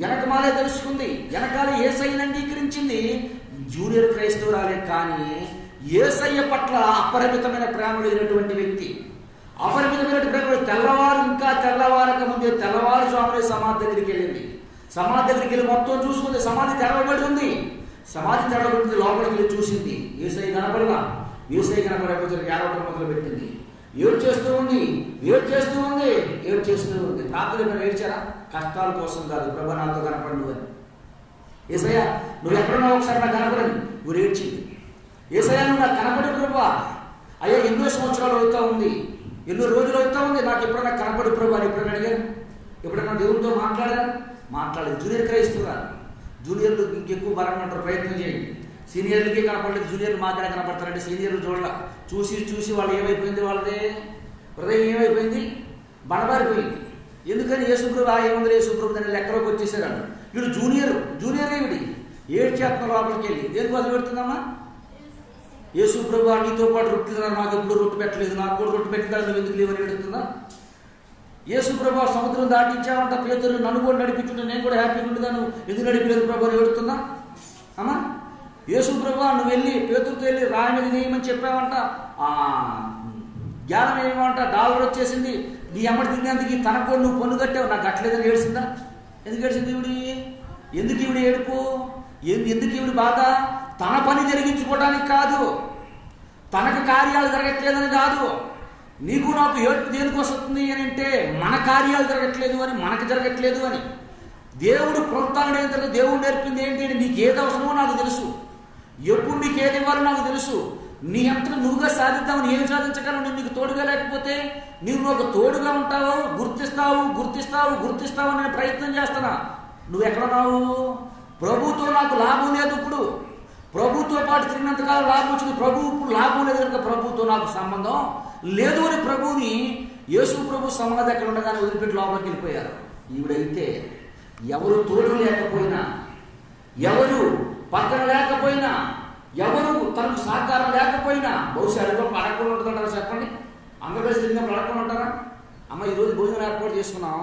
వెనకమాలే తెలుసుకుంది, వెనకాలే యేసయ్యను అంగీకరించింది. జూనియర్ క్రైస్తవురాలే, కానీ యేసయ్య పట్ల అపరిమితమైన ప్రేమ లేనటువంటి వ్యక్తి. అపరిమితమైన ప్రేమ. తెల్లవారు, ఇంకా తెల్లవారక ముందే తెల్లవారుజామునే సమాధి దగ్గరికి వెళ్ళింది. సమాధి దగ్గరికి వెళ్ళి మొత్తం చూసుకుంది. సమాధి తెరవబడి ఉంది. సమాధి తెరవబడి లోపలికి వెళ్ళి చూసింది. యేసయ్య కనపడలా. యేసయ్య కనపడకపోతే ఏడవడం మొదలు పెట్టింది. ఏడు చేస్తూ ఉంది, ఏడు చేస్తూ ఉంది, ఏడు చేస్తూ ఉంది. రాత్రి మీరు ఏడ్చారా? కష్టాల కోసం కాదు, ప్రభు నాతో కనపడు నువ్వు అని. యేసయ్య నువ్వు ఎక్కడున్నావు ఒకసారి నాకు కనపడని నువ్వు ఏడ్చింది. యేసయ్య నువ్వు నాకు కనపడు ప్రభా. అయ్యా ఎన్నో సంవత్సరాలు అవుతా ఉంది, ఎన్నో రోజులు అవుతా ఉంది, నాకు ఎప్పుడైనా కనపడు ప్రభు అని ఎప్పుడైనా అడిగాను? ఎప్పుడైనా దేవుడితో మాట్లాడారు? మాట్లాడలేదు. జూనియర్ క్రైస్తున్నారు, జూనియర్లు ఇంకెక్కువ బలంగా ఉంటారు, ప్రయత్నం చేయండి. సీనియర్లకి కనపడలేదు, జూనియర్లు మాత్రమే కనపడతారంటే సీనియర్లు చూడాల. చూసి చూసి వాళ్ళు ఏమైపోయింది, వాళ్ళదే హృదయం ఏమైపోయింది, బడబారిపోయింది. ఎందుకని యేసుప్రభు ఏముంది, యేసుప్రభు దాన్ని ఎక్కడికి వచ్చేసారు. వీడు జూనియర్ ఏమిటి ఏడ్చేస్తున్న లోపలికి వెళ్ళి దేనికోసం పెడుతుందమ్మా? యేసుప్రభు నీతో పాటు రొట్టె తిన్నారు, నాకు ఎప్పుడు రొట్టె పెట్టలేదు, నాకు కూడా రొట్టె పెట్టిందా, నువ్వు ఎందుకు లేవని పెడుతుందా? యేసుప్రభు సముద్రం దాటించావంట, పేతురు నన్ను కూడా నడిపించుంటే నేను కూడా హ్యాపీగా ఉండేదాను, ఎందుకు నడిపలేదు ప్రభు అని పెడుతుందా అమ్మా? యేసుప్రభు నువ్వు వెళ్ళి పేతురుతో వెళ్ళి రాయి మీద నేయమని చెప్పావంట, జ్ఞానం ఏమంట డాలర్ వచ్చేసింది, నీ అమ్మడి తిరిగినందుకు తనకు కూడా నువ్వు పన్ను కట్టావు, నాకు కట్టలేదని ఏడిసిందా? ఎందుకు ఏడిసింది ఈవిడి? ఎందుకు ఈవిడ ఏడుపు? ఎందుకు ఈవిడ బాధ? తన పని జరిగించుకోవడానికి కాదు, తనకు కార్యాలు జరగట్లేదని కాదు. నీకు నాకు ఏడుపు దేనికి వస్తుంది అని అంటే మన కార్యాలు జరగట్లేదు అని, మనకు జరగట్లేదు అని. దేవుడు ప్రోత్సాహం అయిన తర్వాత దేవుడు నేర్పింది ఏంటి అంటే నీకు ఏది అవసరమో నాకు తెలుసు, ఎప్పుడు నీకు ఏది ఇవ్వాలో నాకు తెలుసు. నీ అంతటా నువ్వుగా సాధిద్దామని ఏం సాధించగలవు? నేను నీకు తోడుగా లేకపోతే నువ్వు ఒక తోడుగా ఉంటావు, గుర్తిస్తావు అని నేను ప్రయత్నం చేస్తున్నా. నువ్వు ఎక్కడున్నావు? ప్రభుతో నాకు లాభం లేదు, ఇప్పుడు ప్రభుతో పాటు తిరిగినంతకాలం లాభం వచ్చింది, ప్రభు ఇప్పుడు లాభం లేదు కనుక ప్రభుతో నాకు సంబంధం లేదు అని ప్రభువుని యేసు ప్రభు సమాధి ఎక్కడ ఉండగానే వదిలిపెట్టి లోపలికి వెళ్ళిపోయారు. ఈవిడైతే ఎవరు తోడు లేకపోయినా, ఎవరు పక్కన లేకపోయినా, ఎవరు తనకు సహకారం లేకపోయినా, బహుశా అడుగులో అడగకుండా ఉంటుందంటారా చెప్పండి? అందరూ కలిసి తిరిగినప్పుడు అడగకుండా ఉంటారా? అమ్మ ఈరోజు భోజనం ఏర్పాటు చేసుకున్నాం,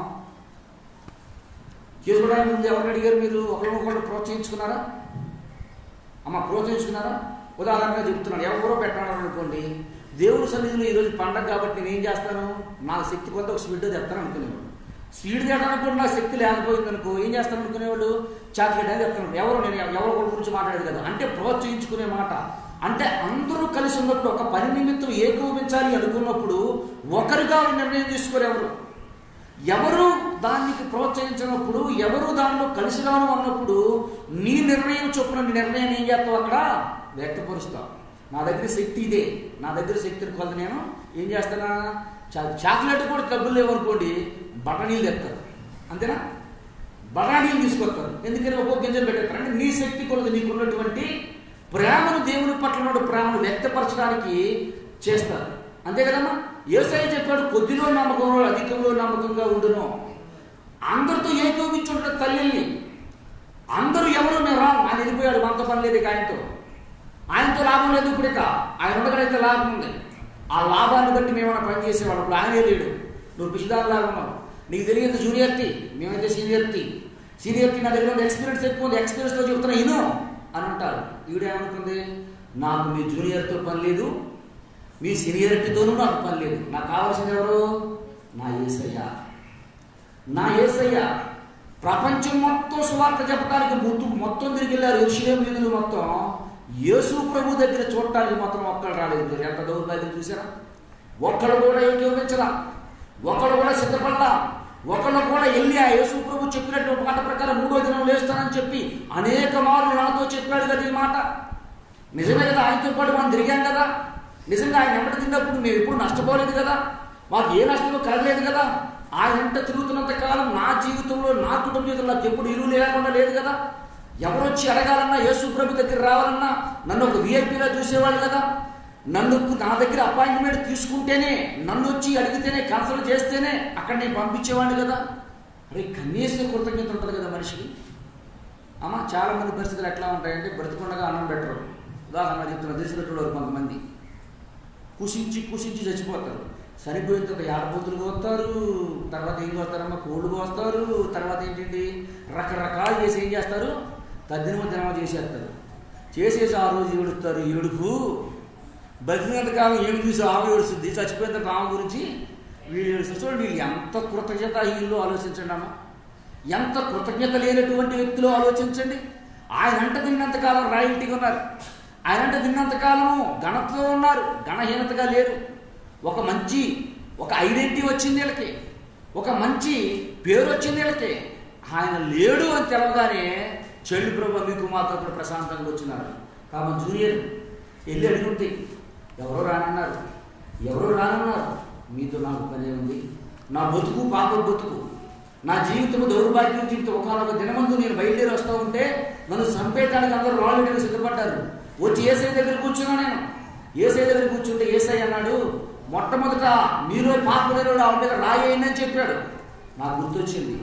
చేసుకోవడానికి ముందు ఎవరిని అడిగారు మీరు? ఒకరినొకరు ప్రోత్సహించుకున్నారా? అమ్మ ప్రోత్సహించుకున్నారా? ఉదాహరణగా చెప్తున్నాను, ఎవరో పెట్టాలని అనుకోండి, దేవుడి సన్నిధిలో ఈరోజు పండగ కాబట్టి నేను ఏం చేస్తాను, నాకు శక్తి కొంత ఒక స్వీట్ తెస్తాను అనుకునేవాడు. స్వీట్ తేడానికి కూడా నాకు శక్తి లేకపోయింది అనుకో, ఏం చేస్తాను అనుకునేవాడు, చాక్లెట్ అని చెప్తాను. ఎవరి గురించి మాట్లాడేది కదా, అంటే ప్రోత్సహించుకునే మాట. అంటే అందరూ కలిసి ఉన్నప్పుడు, ఒక పని నిమిత్తం ఏకోపించాలి అనుకున్నప్పుడు ఒకరిగా నిర్ణయం తీసుకోరు. ఎవరు దానికి ప్రోత్సహించినప్పుడు, ఎవరు దానిలో కలిసిరాను అన్నప్పుడు నీ నిర్ణయం చొప్పున నీ నిర్ణయాన్ని ఏం చేస్తావు, అక్కడ వ్యక్తపరుస్తావు. నా దగ్గర శక్తి ఇదే, నా దగ్గర శక్తిని కొలది నేను ఏం చేస్తానా, చాక్లెట్ కూడా డబ్బులు లేవనుకోండి, బఠానీలు తెస్తారు, అంతేనా? బఠానీలు తీసుకొస్తారు. ఎందుకని ఒక్కొక్క గింజలు పెట్టేస్తారు అంటే నీ శక్తి కొలది, నీకున్నటువంటి ప్రేమను, దేవుని పట్ల ఉన్న ప్రేమను వ్యక్తపరచడానికి చేస్తారు, అంతే కదమ్మా? యేసయ్య చెప్పాడు, కొద్దిలో నమ్మకంలో అధికంలో నమ్మకంగా ఉండును. అందరితో ఏకోపించుంటారు తల్లిని. అందరూ ఎవరు నేను రా, ఆయన వెళ్ళిపోయాడు, మనతో పని లేదు, ఆయనతో లాభం లేదు, ఇప్పుడు ఇక ఆయన ఉండగలైతే లాభం ఉంది. ఆ లాభాన్ని బట్టి మేమైనా పని చేసేవాడు, ఇప్పుడు ఆయనే లేడు, నువ్వు పిచ్చిదారులాగా ఉన్నావు, నీకు తెలియదు జూనియర్టీ, మేమైతే సీనియర్టీ నా దగ్గర ఎక్స్పీరియన్స్ ఎక్కువ ఉంది, ఎక్స్పీరియన్స్తో చెబుతున్నా ఇను అని అంటారు. ఈవిడేమనుకుంది, నాకు మీ జూనియర్తో పని లేదు, మీ సీనియరిటీతోనూ నాకు పని లేదు, నాకు కావాల్సింది ఎవరు, నా యేసయ్య. ప్రపంచం మొత్తం సువార్త చెప్పడానికి మొత్తం తిరిగి వెళ్ళారు, యెరూషలేము వీధులు మొత్తం. యేసు ప్రభు దగ్గర చూడటానికి మాత్రం ఒక్కడు రాలేదు. ఎంత దౌర్భాగ్యం చూసారా? ఒక్కడు కూడా ఏకీభవించలా, ఒకడు కూడా సిద్ధపడలా, ఒకళ్ళు కూడా వెళ్ళి ఆ యేసు ప్రభు చెప్పినట్టు మాట ప్రకారం 3వ దినం లేస్తానని చెప్పి అనేక మార్లు నాతో చెప్పాడు కదా ఈ మాట. నిజమే కదా, ఆయనతో పాటు మనం తిరిగాం కదా, నిజంగా ఆయన వెంట తిన్నప్పుడు మేము ఎప్పుడు నష్టపోలేదు కదా, మాకు ఏ నష్టమో కలగలేదు కదా. ఆయన వెంట తిరుగుతున్నంత కాలం నా జీవితంలో, నా కుటుంబ జీవితంలో నాకు ఎప్పుడు ఇరువు లేకుండా లేదు కదా. ఎవరు వచ్చి అడగాలన్నా, యేసు ప్రభు దగ్గర రావాలన్నా నన్ను ఒక విఐపీలో చూసేవాళ్ళు కదా. నా దగ్గర అపాయింట్మెంట్ తీసుకుంటేనే, నన్ను వచ్చి అడిగితేనే, కన్సల్ట్ చేస్తేనే అక్కడ నేను పంపించేవాడిని కదా. అరే కనీసం కృతజ్ఞత ఉంటుంది కదా మనిషికి. అమ్మ చాలామంది పరిస్థితులు ఎట్లా ఉంటాయంటే, బ్రతికుండగా అన్నం పెట్టరు. ఉదాహరణ చెప్తున్నా, తెలిసినటువంటి కొంతమంది కుషించి చచ్చిపోతారు. సరిపోయిన తర్వాత ఏడపోతులు కోస్తారు, తర్వాత ఏం కోస్తారమ్మా, కోళ్ళు కోస్తారు, తర్వాత ఏంటండి రకరకాలు చేసి ఏం చేస్తారు, తద్దినమ చేసేస్తారు. చేసేసి ఆ రోజు ఏడుస్తారు. ఏడుపు బతికినంత కాలం ఏడు చూసి ఆమె ఏడుస్తుంది, చచ్చిపోయిన తర్వాత ఆమె గురించి వీళ్ళు ఏడుస్తారు. చూడండి, వీళ్ళు ఎంత కృతజ్ఞత హీల్లో ఆలోచించండి అమ్మ, ఎంత కృతజ్ఞత లేనటువంటి వ్యక్తులు ఆలోచించండి. ఆయన అంట తిన్నంతకాలం రాయల్టీగా ఉన్నారు, ఆయన అంట తిన్నంతకాలము ఘనతలో ఉన్నారు, ఘనహీనతగా లేరు. ఒక ఐడెంటిటీ వచ్చింది వీళ్ళకి, ఒక మంచి పేరు వచ్చింది వీళ్ళకి. ఆయన లేడు అని తెలవగానే చెల్లి ప్రభు మీకు మాతో కూడా ప్రశాంతంగా వచ్చినారు. కాబట్టి జూనియర్ వెళ్ళి అడుగుంటే ఎవరో రానన్నారు, మీతో నాకు పనే ఉంది. నా బతుకు పాప బతుకు, నా జీవితము దౌర్భాగ్యం జీవితం. ఒకనొక దినమందు నేను బయలుదేరి వస్తూ ఉంటే నన్ను చంపేయడానికి అందరూ రాళ్ళు సిద్ధపడ్డారు. వచ్చి ఏసై దగ్గర కూర్చున్నా. నేను ఏసై దగ్గర కూర్చుంటే ఏసై అన్నాడు, మొట్టమొదట మీలో పాప లేనివాడు ఆవిడ మీద రాయి అయిందని చెప్పాడు. నాకు గుర్తొచ్చింది,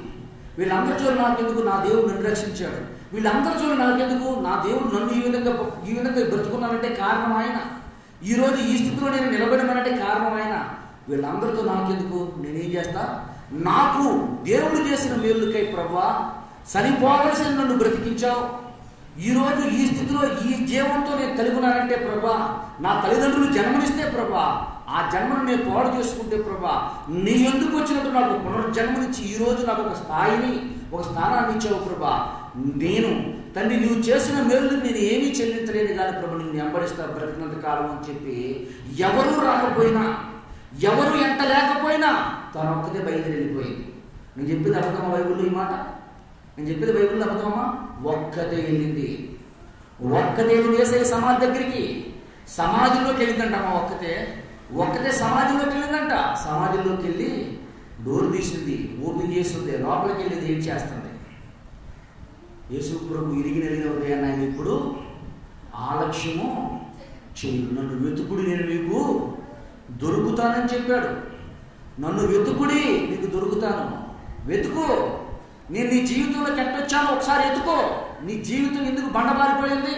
వీళ్ళందరి చోటు నాకెందుకు, నా దేవుడు నన్ను రక్షించాడు. వీళ్ళందరి చోటు నాకెందుకు, నా దేవుడు నన్ను ఈ విధంగా బ్రతుకున్నానంటే కారణం ఆయన. ఈరోజు ఈ స్థితిలో నేను నిలబడమనంటే కారణం ఆయన. వీళ్ళందరితో నాకెందుకు, నేనేం చేస్తా, నాకు దేవుడు చేసిన మేలుకై ప్రభువా చనిపోవలసిన నన్ను బ్రతికించావు. ఈరోజు ఈ స్థితిలో ఈ జీవంతో నేను కలిగి ఉన్నానంటే ప్రభా, నా తల్లిదండ్రులు జన్మనిస్తే ప్రభా, ఆ జన్మను నేను పాడు చేసుకుంటే ప్రభా, నీ ఎందుకు వచ్చినట్టు నాకు పునర్జన్మనిచ్చి ఈరోజు నాకు ఒక స్థానాన్ని ఇచ్చావు ప్రభా. నేను తండ్రి నువ్వు చేసిన మేలు నేను ఏమీ చెల్లించలేదు కానీ ప్రభు నిన్ను వెంబడిస్తా బ్రతికినంత కాలం అని చెప్పి ఎవరూ రాకపోయినా, ఎవరు ఎంట లేకపోయినా తను ఒక్కదే బయలుదేరి వెళ్ళిపోయింది. నేను చెప్పేది అబద్ధమా బైబిల్లో ఈ మాట? నేను చెప్పేది బైబిల్లో అబద్ధమా? ఒక్కతే వెళ్ళింది. ఒక్కతే యేసయ్య సమాధి దగ్గరికి, సమాధిలోకి వెళ్ళిందంటమ్మా. ఒక్కతే సమాధిలోకి వెళ్ళిందంట. సమాధిలోకి వెళ్ళి డోర్ తీసింది, ఓపెన్ చేస్తుంది, లోపలికి వెళ్ళింది, ఏం చేస్తుంది? యేసు ప్రభు ఇరిగి నలిగిన ఉదయాన్ని ఆయన ఇప్పుడు ఆలక్ష్యము చెయ్యి. నన్ను వెతుకుడి, నేను మీకు దొరుకుతానని చెప్పాడు. నన్ను వెతుకుడి, నీకు దొరుకుతాను. వెతుకు, నేను నీ జీవితంలో కెట్టొచ్చాను ఒకసారి ఎత్తుకో. నీ జీవితం ఎందుకు బండబారిపోయింది?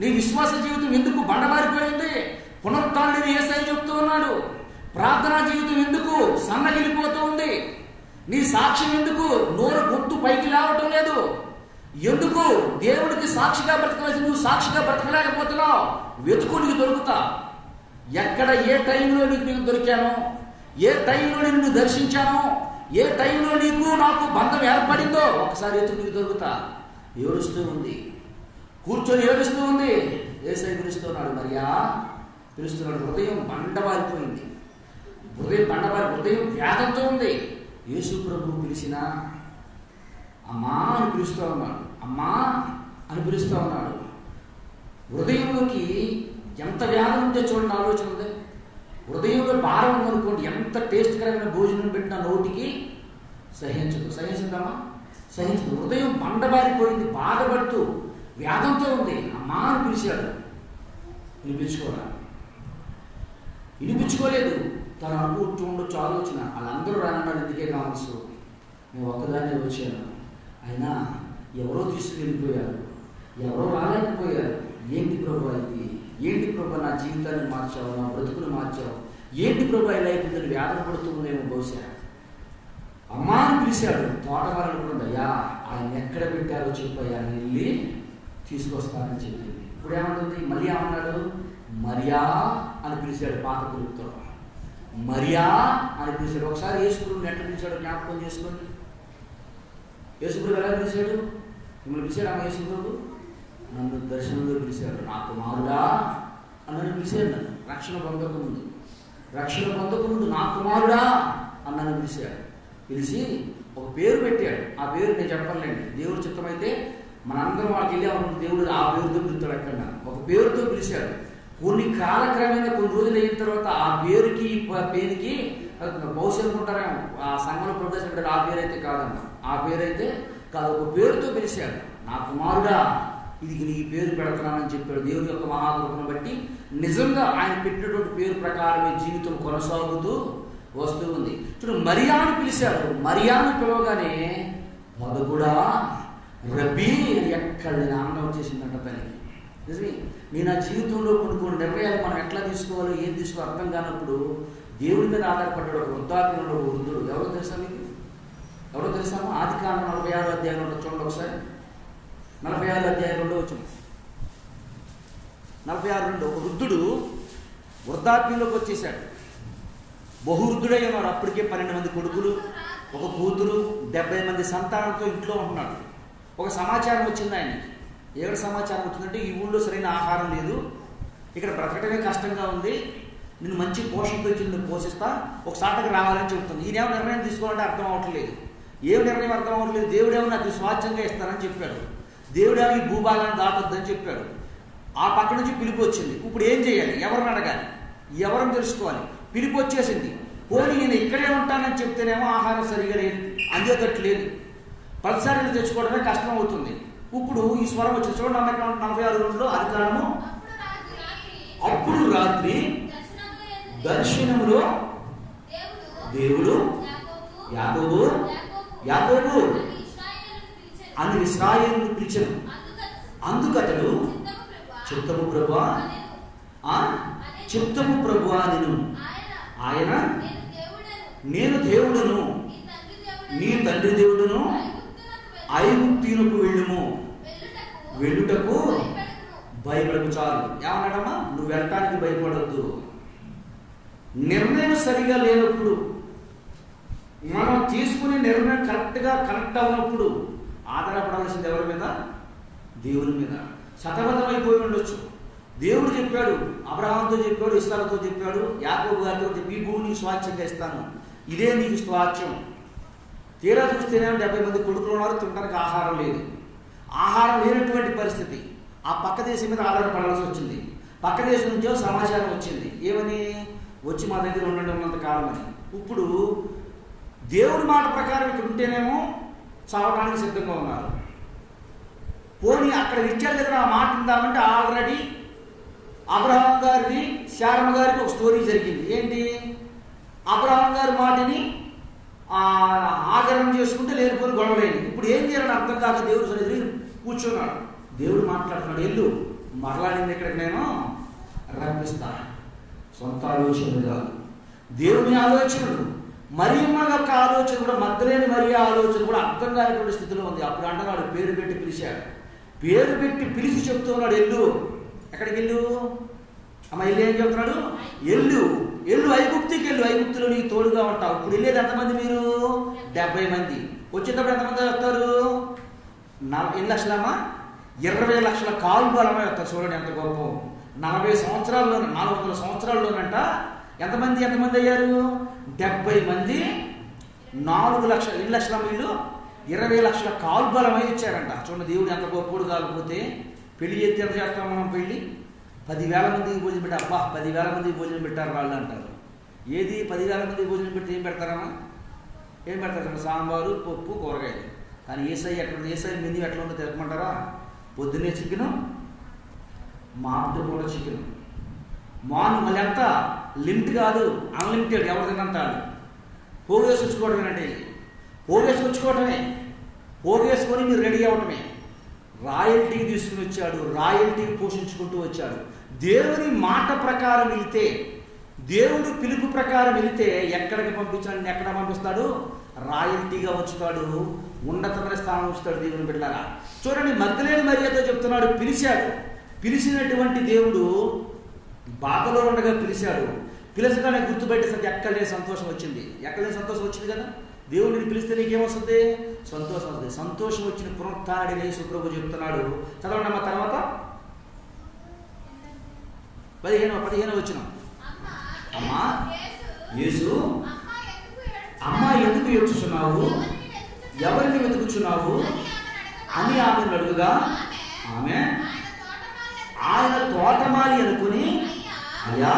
నీ విశ్వాస జీవితం ఎందుకు బండబారిపోయింది? పునరుత్థానం యేసయ్య చెప్తూ ఉన్నాడు. ప్రార్థనా జీవితం ఎందుకు సన్నగిలిపోతూ ఉంది? నీ సాక్ష్యం ఎందుకు నోరు గొంతు పైకి లేవటం లేదు? ఎందుకు దేవుడికి సాక్షిగా బ్రతకవలసి నువ్వు సాక్షిగా బ్రతకలేకపోతున్నావు? వెతుకు, నీకు దొరుకుతా. ఎక్కడ ఏ టైంలో నీకు దొరికానో, ఏ టైంలో నిన్ను దర్శించానో, ఏ టైంలో నీకు నాకు బంధం ఏర్పడిందో ఒకసారి ఎత్తుకు, నీకు దొరుకుతా. ఏడుస్తూ ఉంది, కూర్చొని ఏడుస్తూ ఉంది. యేసయ్య పిలుస్తున్నాడు, మరియా పిలుస్తున్నాడు. హృదయం బండబారిపోయింది, హృదయం వ్యాధంతో ఉంది. యేసు ప్రభు పిలిచినా అమ్మా అని పిలుస్తూ ఉన్నాడు, అమ్మా అని పిలుస్తూ ఉన్నాడు. హృదయంలోకి ఎంత వ్యాధి ఉంటే చూడండి, ఆలోచన ఉంది. హృదయంలో భారం ఉందనుకోండి, ఎంత టేస్ట్కరమైన భోజనం పెట్టిన నోటికి సహించుదామా? సహించదు. హృదయం బండబారిపోయింది, బాధపడుతూ వ్యాధంతో ఉంది. అమ్మా అని పిలిచాడు, వినిపించుకోలేదు. తను అనుకుంటూ ఉండొచ్చు ఆలోచన, వాళ్ళందరూ రానన్నారు, ఎందుకే కావచ్చు, నేను ఒక్కదాన్నే వచ్చాను. అయినా ఎవరో తీసుకెళ్ళిపోయారు, ఎవరో రాలేకపోయారు. ఏంటి ప్రభు ఇది? ఏంటి ప్రభు నా జీవితాన్ని మార్చావు, నా బ్రతుకును మార్చావు? ఏంటి ప్రభు ఇలా అయిపోయిందని వ్యాధన పడుతుందేమో బహుశా. అమ్మా అని పిలిచాడు. తోటమాలని కూడా, అయ్యా ఆయన ఎక్కడ పెట్టారో చెప్పయ్యా, నేను వెళ్ళి తీసుకొస్తానని చెప్పింది. ఇప్పుడు ఏమంటుంది? మళ్ళీ ఏమన్నాడు? మరియా అని పిలిచాడు. పాత పిలుపుతో మరియా అని పిలిచాడు. ఒకసారి యేసుప్రభుని ఎట్లా పిలిచాడో జ్ఞాపకం చేసుకోండి. యేసుప్రభు ఎలా పిలిచాడు? మిమ్మల్ని పిలిచాడు అమ్మ యేసుప్రభు? నన్ను దర్శనంలో పిలిచాడు. నా కుమారుడా అన్నని పిలిచాడు. నన్ను రక్షణ పొందకముందు నా కుమారుడా అన్నని పిలిచాడు. పిలిచి ఒక పేరు పెట్టాడు. ఆ పేరు నేను చెప్పలేండి, దేవుడు చిత్తమైతే మనందరం వాళ్ళకి వెళ్ళామనుకుంటే దేవుడు ఆ పేరుతో పిలుస్తాడు. అక్కడ ఒక పేరుతో పిలిచాడు. కొన్ని కాలక్రమేణా కొన్ని రోజులు అయిన తర్వాత ఆ పేరుకి బహుశా అనుకుంటారేమో, ఆ సంఘంలో ప్రదర్శించారు, ఆ పేరు అయితే కాదమ్మా, ఆ పేరైతే కాదు. ఒక పేరుతో పిలిచాడు. నా కుమారుడా ఇది నీ పేరు పెడుతున్నానని చెప్పాడు. దేవుని యొక్క మహాకృపను బట్టి నిజంగా ఆయన పెట్టినటువంటి పేరు ప్రకారమే జీవితం కొనసాగుతూ వస్తూ ఉంది. చూడు, మరియాను పిలిచాడు. మరియాను పిలవగానే మొదగుడా రబ్బీ ఎక్కడ నేను ఆనందం వచ్చేసిందంట తల్లికి. నిజమే, నేను ఆ జీవితంలో కొన్ని నిర్ణయాలు మనం ఎట్లా తీసుకోవాలో, ఏం తీసుకోవాలో అర్థం కానప్పుడు దేవుడి మీద ఆధారపడ్డాడు. ఒక వృద్ధాప్యంలో ఒక వృద్ధుడు. ఎవరో తెలుసా మీకు? ఎవరో తెలుసామా? ఆదికాండం 46వ అధ్యాయంలో చూడండి ఒకసారి. 46వ అధ్యాయం 2వ వచనం. 46:2. ఒక వృద్ధుడు వృద్ధాప్యంలోకి వచ్చేసాడు. బహువృద్ధుడై ఉన్నాడు. అప్పటికే 12 మంది కొడుకులు, ఒక కూతురు, 70 మంది సంతానంతో ఇంట్లో ఉంటున్నాడు. ఒక సమాచారం వచ్చింది ఆయనకి. ఏడు సమాచారం వచ్చిందంటే ఈ ఊళ్ళో సరైన ఆహారం లేదు, ఇక్కడ బ్రతకటమే కష్టంగా ఉంది, నేను మంచి పోషణతో ఇచ్చి పోషిస్తా, ఒక సాటకు రావాలని చెబుతుంది. ఈయనేమో నిర్ణయం తీసుకోవాలంటే అర్థం అవ్వట్లేదు. ఏం నిర్ణయం అర్థం అవ్వట్లేదు. దేవుడేమో నాకు స్వాచ్ఛంగా ఇస్తానని చెప్పాడు. దేవుడేమో ఈ భూభాగాన్ని దాటొద్దని చెప్పాడు. ఆ పక్క నుంచి పిలుపు వచ్చింది. ఇప్పుడు ఏం చేయాలి? ఎవరిని అడగాలి? ఎవరిని తెలుసుకోవాలి? పిలుపు వచ్చేసింది. పోనీ నేను ఇక్కడే ఉంటానని చెప్తేనేమో ఆహారం సరిగా లేదు, అందేటట్టు లేదు, పలసారీలు తెచ్చుకోవడమే కష్టం అవుతుంది. ఇప్పుడు ఈ స్వరం వచ్చింది చూడండి. 46 అది కారణము. అప్పుడు రాత్రి దర్శనములో దేవుడు యాకోబు యాకోబు అని ఇశ్రాయేలును పిలిచెను. అందుకతడు చిత్తము ప్రభువా, చిత్తము ప్రభువా నేను. ఆయన నేను దేవుడును, నీ తండ్రి దేవుడును, ఐగుప్తునకు వెళ్ళుటకు భయపడకు. చాలు. ఏమన్నాడమ్మా? నువ్వు వెళ్ళటానికి భయపడద్దు. నిర్ణయం సరిగా లేనప్పుడు, మనం తీసుకునే నిర్ణయం కరెక్ట్గా కనెక్ట్ అవునప్పుడు ఆధారపడాల్సింది ఎవరి మీద? దేవుని మీద. శతబద్ధమైపోయి ఉండొచ్చు. దేవుడు చెప్పాడు, అబ్రహాంతో చెప్పాడు, ఇస్సాకుతో చెప్పాడు, యాకోబు గారితో చెప్పి ఈ భూమి నీకు స్వాచ్ఛంగా ఇస్తాను, ఇదే నీకు స్వాచ్ఛం. తీరా చూస్తేనే 70 మంది కొడుకులు ఉన్నారు, తినడానికి ఆహారం లేదు. ఆహారం లేనటువంటి పరిస్థితి. ఆ పక్క దేశం మీద ఆధారపడాల్సి వచ్చింది. పక్క దేశం నుంచో సమాచారం వచ్చింది. ఏమని? వచ్చి మా దగ్గర ఉండండి ఉన్నంత కాలం అని. ఇప్పుడు దేవుడి మాట ప్రకారం ఇక్కడ ఉంటేనేమో చావడానికి సిద్ధంగా ఉన్నారు. పోనీ అక్కడ ఇచ్చారు కదా ఆ మాట ఉందామంటే ఆల్రెడీ అబ్రహాం గారిది శారమ్మ గారికి ఒక స్టోరీ జరిగింది. ఏంటి? అబ్రహాం గారి మాటని ఆచరణ చేసుకుంటే లేనిపోని గొడవలేని. ఇప్పుడు ఏం చేయాలని అర్థం కాక దేవుడు సన్నిధిని కూర్చున్నాడు. దేవుడు మాట్లాడుతున్నాడు, ఎల్లు మరలాడింది ఇక్కడికి నేను రప్పిస్తా. సొంత ఆలోచనలు కాదు, దేవుని ఆలోచనలు. మరియమ్మ యొక్క ఆలోచన కూడా, మగ్దలేని మరియ ఆలోచన కూడా అర్థం కానిటువంటి స్థితిలో ఉంది. అప్పుడు అంటున్నాడు, పేరు పెట్టి పిలిచాడు. పేరు పెట్టి పిలిచి చెప్తున్నాడు, ఎల్లు. ఎక్కడికి వెళ్ళు? అమ్మ ఎల్లు ఏం చెప్తున్నాడు? ఎల్లు ఎల్లు ఐగుప్తుకి వెళ్ళు, ఐగుప్తులో నీకు తోడుగా ఉంటావు. ఇప్పుడు వెళ్ళేది ఎంతమంది? మీరు 70 మంది. వచ్చేటప్పుడు ఎంతమంది వస్తారు? 40 లక్షలమ్మా, 20 లక్షల కాలు బలమై వస్తారు. చూడండి ఎంత గొప్ప. 40 సంవత్సరాల్లోనే, 400 సంవత్సరాల్లోనంట ఎంతమంది అయ్యారు? 70 మంది. 4 లక్షల ఇళ్ళ లక్షల వీళ్ళు 20 లక్షల కాలు బలమై ఇచ్చారంట. చూడండి దేవుడు ఎంత గొప్పడు. కాకపోతే పెళ్లి చేస్తే ఎంత చేస్తాం మనం? పెళ్లి 10,000 మందికి భోజనం పెట్టారు. అబ్బా 10,000 మందికి భోజనం పెట్టారు వాళ్ళు అంటారు. ఏది 10,000 మందికి భోజనం పెడితే ఏం పెడతారమ్మా? ఏం పెడతారు? సాంబారు, పప్పు, కూరగాయలు. కానీ ఏసై ఎక్కడ? ఏసై మెన్యూ ఎట్లా ఉందో తెలపమంటారా? పొద్దున్నే చికెను, మామిడి కూడా చికెను, మార్నింగ్ మళ్ళీ ఎంత లిమిట్ కాదు, అన్లిమిటెడ్. ఎవరు తినంటాడు? పోగేసి వచ్చుకోవడమేనంటే, పోగేసి వచ్చుకోవటమే. పోగేసుకొని మీరు రెడీ అవ్వటమే. రాయల్టీకి తీసుకుని వచ్చాడు, రాయల్టీకి పోషించుకుంటూ వచ్చాడు. దేవుని మాట ప్రకారం వెళితే, దేవుడు పిలుపు ప్రకారం వెళితే ఎక్కడికి పంపించాడు? ఎక్కడ పంపిస్తాడు? రాయల్టీగా ఉంచుతాడు, ఉన్నతమైన స్థానం ఉంచుతాడు. దేవుని బిడ్డలారా చూడండి, మగ్దలేని మరియతో చెప్తున్నాడు, పిలిచాడు. పిలిచినటువంటి దేవుడు బాధలో ఉండగా పిలిచాడు. పిలిచగానే గుర్తుపెట్టేసరికి ఎక్కడలేని సంతోషం వచ్చింది. ఎక్కడలేని సంతోషం వచ్చింది కదా. దేవుడిని పిలిస్తే నీకేమొస్తుంది? సంతోషం వస్తుంది. సంతోషం వచ్చిన పునరుత్థానుడైన యేసు ప్రభు చెప్తున్నాడు. చదవండి అమ్మ. తర్వాత 15 వచ్చిన. అమ్మా యేసు, అమ్మా ఎందుకు ఏడ్చుచున్నావు? ఎవరిని వెతుకుచున్నావు అని ఆమెను అడుగుగా, ఆమె ఆయన తోటమాలి అనుకుని, అయ్యా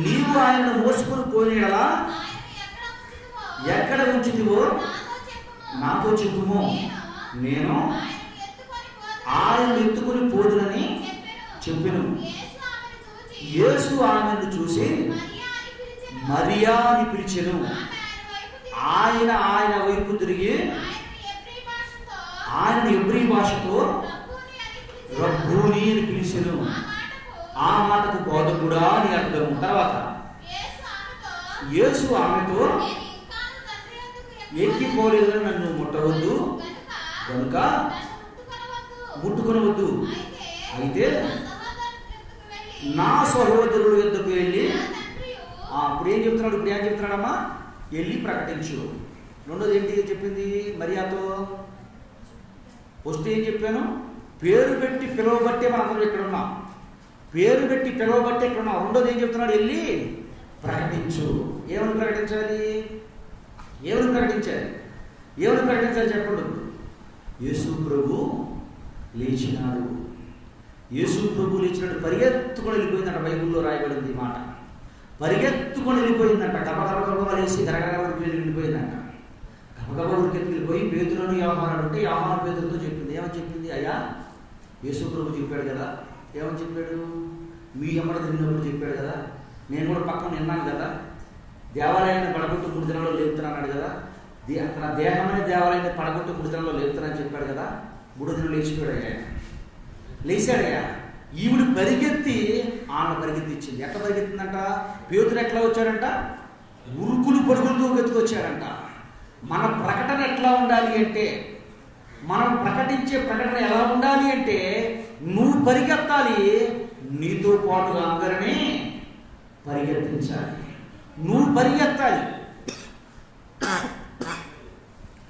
నీవు ఆయనను మోసుకొని పోయినలా ఎక్కడ ఉంచితివో నాతో చెప్పుము, నేను ఆయన ఎత్తుకుని పోదునని చెప్పెను. యేసు ఆమెను చూసి మరియా అని పిలిచెను. ఆయన వైపు తిరిగి ఆయన ఎబ్రీ భాషతో రబ్బూని అని పిలిచెను. ఆ మాటకు బోధకుడా అని అర్థం. తర్వాత యేసు ఆమెతో, ఎక్కిపోలేదని నన్ను ముట్టవద్దు, కనుక ముట్టుకొనవద్దు. అయితే నా సహోదరుడు యొద్దకు వెళ్ళి, ఇప్పుడు ఏం చెప్తున్నాడమ్మా? వెళ్ళి ప్రకటించు. రెండోది ఏంటి చెప్పింది మరియాతో? ఫస్ట్ ఏం చెప్పాను? పేరు పెట్టి పిలవబట్టే మనందరం ఇక్కడ ఉన్నాం. పేరు పెట్టి పిలవబట్టి ఇక్కడ ఉన్నావు. రెండోది ఏం చెప్తున్నాడు? వెళ్ళి ప్రకటించు. ఏమని ప్రకటించాలి? ఏమని ప్రకటించాలి? ఏమని ప్రకటించాలి చెప్పండి. యేసు ప్రభు లేచినాడు. యేసు ప్రభు లేచినాడు. పరిగెత్తుకొని వెళ్ళిపోయిందంట. బైబిల్లో రాయబడింది మాట. పరిగెత్తుకొని వెళ్ళిపోయిందంట. గబగబ లేచి గరగర ఉరికి వెళ్ళిపోయిందంట. గబగబ ఉరికెత్తుకు వెళ్ళిపోయి పేతురును యోహాను ఉంటే యోహాను పేతురుతో చెప్పింది. ఏమని చెప్పింది? అయ్యా, యేసు ప్రభు చెప్పాడు కదా. ఏమని చెప్పాడు? మీ ఎమ్మడ తిరిగినప్పుడు చెప్పాడు కదా. నేను కూడా పక్కన విన్నాను కదా. దేవాలయాన్ని పడగొట్టు 3 దినాల్లో లేపుతున్నాడు కదా. తన దేహమనే దేవాలయాన్ని పడగొట్టు 3 దినాల్లో లేపుతానని చెప్పాడు కదా. 3వ దినం లేచిపోయాడు. అయ్యా, లేచాడయ్యా. ఈవిడ పరిగెత్తి ఆమె పరిగెత్తిచ్చింది. ఎట్లా పరిగెత్తిందంట? పేతురు ఎట్లా వచ్చాడంట? ఉరుకులు పరుగులతో వెతుకొచ్చాడంట. మన ప్రకటన ఎట్లా ఉండాలి అంటే, మనం ప్రకటించే ప్రకటన ఎలా ఉండాలి అంటే, నువ్వు పరిగెత్తాలి, నీతో పాటుగా అందరినీ పరిగెత్తించాలి. నువ్వు పరిగెత్తాలి.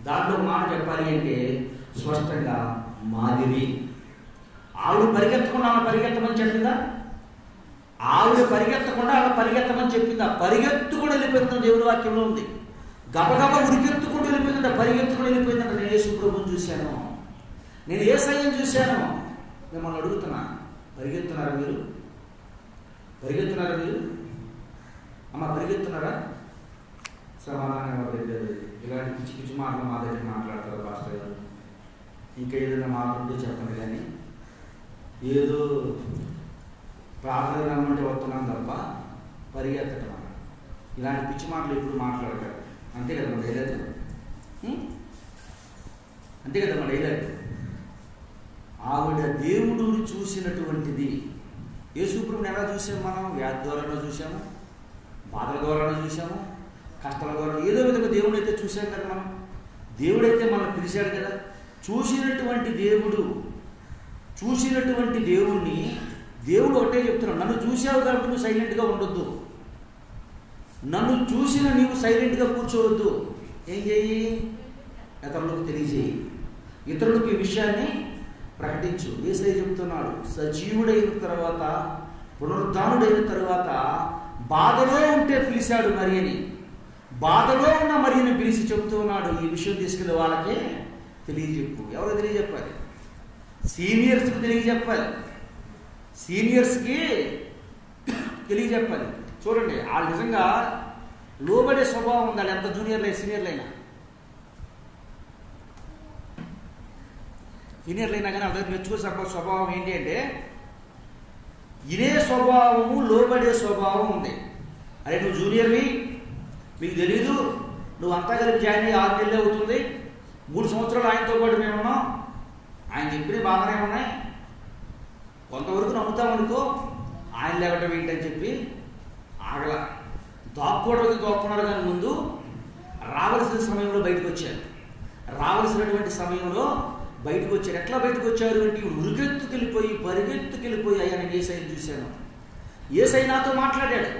దాంట్లో మాట చెప్పాలి అంటే స్పష్టంగా మాదిరి. ఆవిడ పరిగెత్తకుండా ఆమె పరిగెత్తమని చెప్పిందా? ఆవిడ పరిగెత్తకుండా ఆమె పరిగెత్తమని చెప్పిందా? పరిగెత్తుకుని వెళ్ళిపోయిందని దేవుడి వాక్యంలో ఉంది. గబగబ ఉరికెత్తుకుంటూ వెళ్ళిపోయిందంట. పరిగెత్తుకుని వెళ్ళిపోయిందంట. నేను యేసు ప్రభువుని చూశాను, నేను యేసయ్యను చూశాను. మిమ్మల్ని అడుగుతున్నా, పరిగెత్తున్నారా మీరు? పరిగెత్తున్నారా మీరు? అమ్మ, పరిగెత్తున్నారా? సమాధానం లేదు. ఇలాంటి పిచ్చి పిచ్చి మాటలు మా దగ్గర మాట్లాడతారు పాస్టర్ గారు. ఇంకా ఏదైనా మాట్లాడుతూ చెప్పండి. కానీ ఏదో ప్రార్థన రమ్మంటే వస్తున్నాం తప్ప పరిగెత్తటం ఇలాంటి పిచ్చి మాటలు ఎప్పుడు మాట్లాడతారు. అంతే కదమ్మా డైలాగ్? అంతే కదమ్మా డైలాగ్? ఆవిడ దేవుడు చూసినటువంటిది. యేసుప్రభుని ఎలా చూసాము మనం? వ్యాధి ద్వారానో చూసాము, బాధల ద్వారానో చూసాము, కష్టాల ద్వారా, ఏదో విధంగా దేవుడు అయితే చూసాం కదా. మనం దేవుడైతే మనల్ని పిలిచాడు కదా. చూసినటువంటి దేవుణ్ణి దేవుడు ఒకటే చెప్తున్నాడు, నన్ను చూసావు కాబట్టి నువ్వు సైలెంట్గా ఉండొద్దు. నన్ను చూసిన నీవు సైలెంట్గా కూర్చోవద్దు. ఏం చేయి? ఇతరులకు తెలియజేయి, ఇతరులకు ఈ విషయాన్ని ప్రకటించు. యేసయ్య చెప్తున్నాడు, సజీవుడైన తర్వాత, పునరుద్ధానుడైన తర్వాత బాధలో ఉంటే పిలిచాడు మరియని. బాధలో ఉన్న మరియని పిలిచి చెప్తూ ఉన్నాడు, ఈ విషయం తీసుకెళ్ళి వాళ్ళకే తెలియజెప్పు. ఎవరు తెలియజెప్పాలి? సీనియర్స్కి తెలియజెప్పాలి. సీనియర్స్కి తెలియజెప్పాలి. చూడండి, వాళ్ళు నిజంగా లోబడే స్వభావం ఉండాలి. ఎంత జూనియర్లైనా సీనియర్లైనా కానీ అందరికి మెచ్చుకునే స్వభావం ఏంటి అంటే, ఇదే స్వభావము, లోబడే స్వభావం ఉంది. అరే నువ్వు జూనియర్వి, మీకు తెలీదు, నువ్వు అంతా కలిపి జాయిన్ అయ్యి 6 నెలలే అవుతుంది, 3 సంవత్సరాలు ఆయనతో పాటు మేము ఉన్నాం, ఆయన చెప్పినవి బాగానే ఉన్నాయి, కొంతవరకు నమ్ముతామనుకో, ఆయన లేవటం ఏంటని చెప్పి ఆగల. దాక్కున్నారు. కానీ ముందు రావాల్సిన సమయంలో బయటకు వచ్చారు. రావాల్సినటువంటి సమయంలో బయటకు వచ్చారు. ఎట్లా బయటకు వచ్చారు అంటే, పరిగెత్తుకెళ్ళిపోయి అయ్యా నేను యేసయ్యను చూశాను, యేసయ్య నాతో మాట్లాడాడు,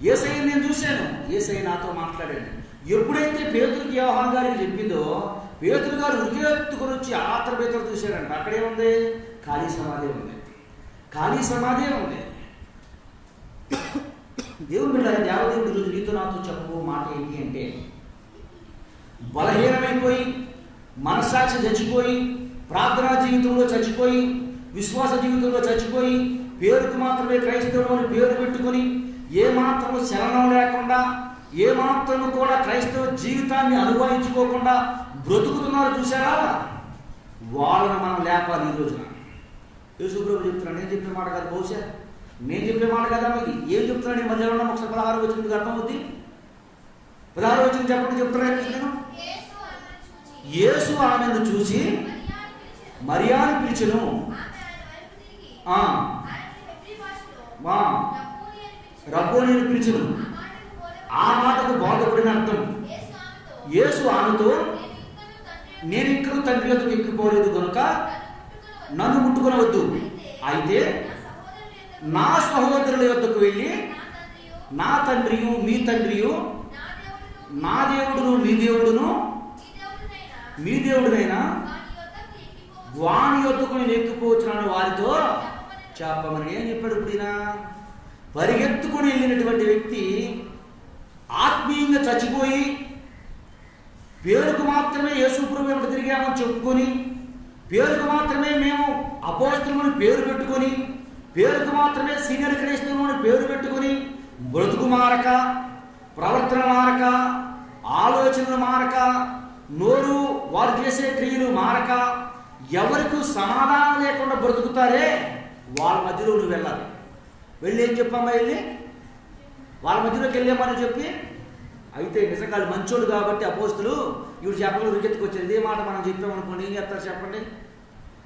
యేసయ్యను నేను చూశాను, యేసయ్య నాతో మాట్లాడాడు. ఎప్పుడైతే పేతురుకి యోహాను గారికి చెప్పిందో, పేతురు గారు ఉరికెత్తుకొని వచ్చి ఆత్ర పేతురు చూశారంట. అక్కడేముంది? ఖాళీ సమాధి ఉంది. ఖాళీ సమాధే ఉంది. దేవుని బిడ్డలారా, దేవదేవుడి రోజు నీతో నాతో చెప్పు మాట ఏంటి అంటే, బలహీనమైపోయి, మనస్సాక్షి చచ్చిపోయి, ప్రార్థనా జీవితంలో చచ్చిపోయి, విశ్వాస జీవితంలో చచ్చిపోయి, పేరుకు మాత్రమే క్రైస్తవులు అని పేరు పెట్టుకొని, ఏమాత్రము చలనం లేకుండా, ఏమాత్రము కూడా క్రైస్తవ జీవితాన్ని అనుభవించుకోకుండా బ్రతుకుతున్నారు చూసారా, వాళ్ళని మనం లేపాలి. ఈ రోజున యేసుప్రభు చెప్తున్నాడు, నేను చెప్పే మాట కాదు, బహుశా నేను చెప్పే మాట కదా. ఇది ఏం చెప్తున్నాడు? మళ్ళీ ఏమన్నా ఒకసారి 16వ వచనం అర్థం అవుద్ది. 16వ వచనం చెప్పండి. చెప్తున్నాను నేను, యేసు ఆమెను చూసి మరియాను పిలిచెను. రబ్బోని అని పిలిచెను. ఆ మాటకు బోధకుడిని అర్థం. యేసు ఆమెతో, నేను ఇక్కడ తండ్రి యొద్దకు ఎక్కిపోలేదు కనుక నన్ను ముట్టుకొనవద్దు, అయితే నా సహోదరుల యొద్దకు వెళ్ళి, నా తండ్రియు మీ తండ్రియు, నా దేవుడును మీ దేవుడును, మీ దేవుడినైనా వాని యొద్దకు నేను ఎక్కిపోవచ్చున్నాను వారితో చెప్పమని ఏం చెప్పాడు? ఇప్పుడు ఈయన పరిగెత్తుకుని వెళ్ళినటువంటి వ్యక్తి ఆత్మీయంగా చచ్చిపోయి పేరుకు మాత్రమే యేసు ప్రభువు వెంట తిరిగామని చెప్పుకొని, పేరుకు మాత్రమే మేము అపోస్తలుని పేరు పెట్టుకొని, పేరుకు మాత్రమే సీనియర్ క్రైస్తవుని పేరు పెట్టుకొని బ్రతుకు మారక, ప్రవర్తన మారక, ఆలోచనలు మారక, నోరు వారు చేసే క్రియలు మారక, ఎవరికి సమాధానం లేకుండా బ్రతుకుతారే వాళ్ళ మధ్యలో నువ్వు వెళ్ళాలి. వెళ్ళి ఏం చెప్పమ్మా? వెళ్ళి వాళ్ళ మధ్యలోకి వెళ్ళామని చెప్పి, అయితే నిజంగా మంచోడు కాబట్టి అపోస్తులు ఇవి చెప్పలు రికెత్తుకొచ్చారు. ఇదే మాట మనం చెప్పామనుకోండి, ఏం చెప్తారు చెప్పండి?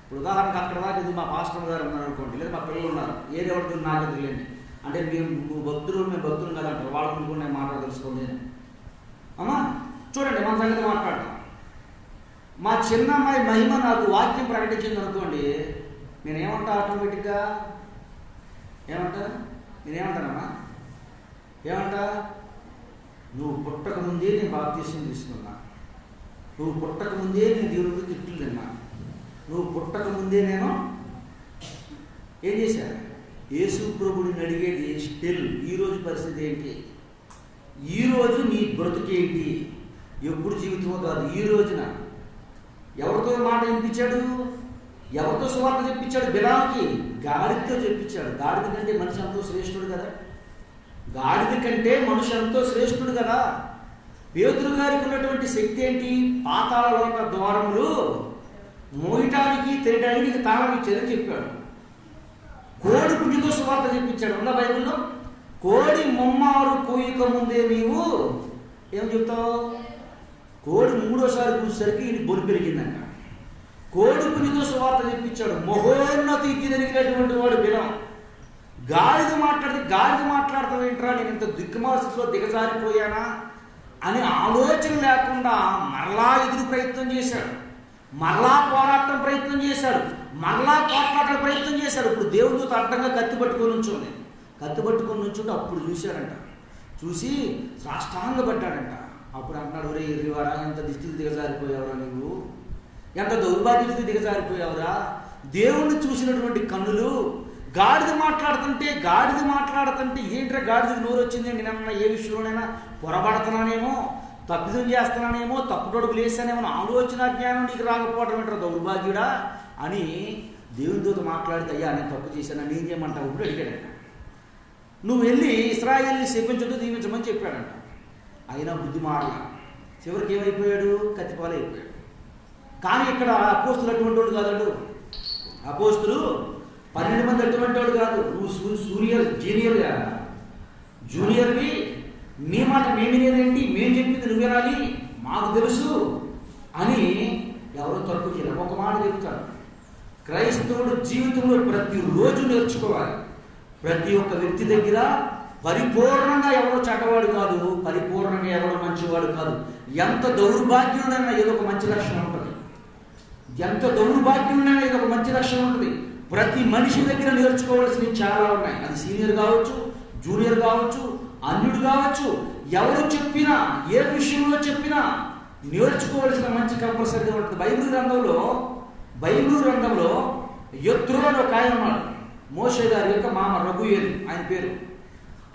ఇప్పుడు ఉదాహరణకు అక్కడ దాకా ఇది మా పాస్టర్ గారు ఉన్నారు అనుకోండి, లేదా మా పిల్లలు ఉన్నారు, ఏది ఎవరికి నాకు తెలియండి అంటే మేము భక్తులు కదంటారు. వాళ్ళ ముందు నేను మాట తెలుసుకోండి. అమ్మా చూడండి, మన సంగతి మాట్లాడతాం. మా చిన్న అమ్మాయి మహిమ నాకు వాక్యం ప్రకటించింది అనుకోండి, నేనేమంటా? ఆటోమేటిక్గా నేనేమంటానమ్మా? ఏమంటా? నువ్వు పుట్టక ముందే నేను బాప్తీసం తీసుకున్నా, నువ్వు పుట్టక ముందే నేను దేవుడికి తిట్లు తిన్నా, నువ్వు పుట్టక ముందే నేను ఏం చేశాను? యేసు ప్రభుడిని అడిగేది స్టిల్ ఈరోజు పరిస్థితి ఏంటి, ఈరోజు నీ బ్రతుకేంటి, ఎప్పుడు జీవితమో కాదు, ఈ రోజున ఎవరితో మాట వినిపించాడు? ఎవరితో సువార్త చెప్పించాడు? బిలాముకి గాడిదతో చెప్పించాడు. గాడిద కంటే మనిషి ఎంతో శ్రేష్ఠుడు కదా, గాడిద కంటే మనిషి ఎంతో శ్రేష్ఠుడు కదా. పేతురు గారికి ఉన్నటువంటి శక్తి ఏంటి? పాతాళ లోక ద్వారములు మోయటానికి తెరడానికి తాళం ఇచ్చారని చెప్పాడు. కోడి పుంజుతో సువార్త చెప్పించాడు. ఉన్న బైబిల్లో కోడి ముమ్మారు కూయక ముందే నీవు ఏం చెప్తావు? కోడి మూడోసారి కూసేసరికి ఇది బొలి పెరిగిందంట. కోడి పుంజుతో సువార్త చెప్పించాడు. మహోన్నతి ఎక్కినటువంటి వాడు బిలం. గాడిద మాట్లాడతావు ఏంట్రా, నేను ఇంత దిక్కుమాసలో దిగజారిపోయానా అని ఆలోచన లేకుండా మరలా ఎదురు ప్రయత్నం చేశాడు, మరలా పోరాటం ప్రయత్నం చేశాడు, మరలా పోట్లాడే ప్రయత్నం చేశాడు. ఇప్పుడు దేవుడితో అడ్డంగా కత్తి పట్టుకొని నుంచుంటే అప్పుడు చూశాడంట. చూసి సాష్టాంగపడ్డాడంట. అప్పుడు అంటున్నాడు, ఒరే ఎర్రివారా, ఎంత దిష్టికి దిగజారిపోయావురా, నువ్వు ఎంత దౌర్భాగ్యస్థితి దిగజారిపోయావురా. దేవుణ్ణి చూసినటువంటి కన్నులు గాడిద మాట్లాడుతుంటే ఏంట్రా గాడిదకి నోరు వచ్చింది, నేనన్నా ఏ విషయంలోనైనా పొరబడుతున్నానేమో, తప్పిదం చేస్తున్నానేమో, తప్పుడొడుగు లేసానేమో ఆలోచన జ్ఞానం నీకు రాకపోవడం ఏంట్రా దౌర్భాగ్యుడా అని దేవునితో మాట్లాడితే, అయ్యా నేను తప్పు చేశాను, నేను చేయమంటావు ఇప్పుడు అడిగాడంట. నువ్వు వెళ్ళి ఇశ్రాయేలుని శపించొద్దు, దీవించమని చెప్పాడంట. అయినా బుద్ధి మారల. చివరికి ఏమైపోయాడు? కత్తిపాలైపోయాడు. కానీ ఇక్కడ అపోస్తులు అటువంటి వాడు కాదండు. అపోస్తులు 12 మంది అటువంటి వాడు కాదు. నువ్వు జూనియర్వి, నీ మాట మేము వినేదేంటి, మేము చెప్పింది నువ్వు వినాలి, మాకు తెలుసు అని ఎవరో తక్కువ చేయలేదు. ఒక మాట చెప్తాను, క్రైస్తవుడు జీవితంలో ప్రతిరోజు నేర్చుకోవాలి. ప్రతి ఒక్క వ్యక్తి దగ్గర పరిపూర్ణంగా ఎవరో చెడ్డవాడు కాదు, పరిపూర్ణంగా ఎవరో మంచివాడు కాదు. ఎంత దౌర్భాగ్యుడైనా ఏదో ఒక మంచి లక్షణం ఉంటుంది. ప్రతి మనిషి దగ్గర నేర్చుకోవాల్సినవి చాలా ఉన్నాయి. అది సీనియర్ కావచ్చు, జూనియర్ కావచ్చు, అన్యుడు కావచ్చు, ఎవరు చెప్పినా, ఏ విషయంలో చెప్పినా నేర్చుకోవాల్సిన మంచి కంపల్సరీగా ఉంటుంది. బైబిల్ గ్రంథంలో యెత్రో అని ఒక ఆయన ఉన్నాడు. మోషే గారి యొక్క మామ రఘుయేలు ఆయన పేరు.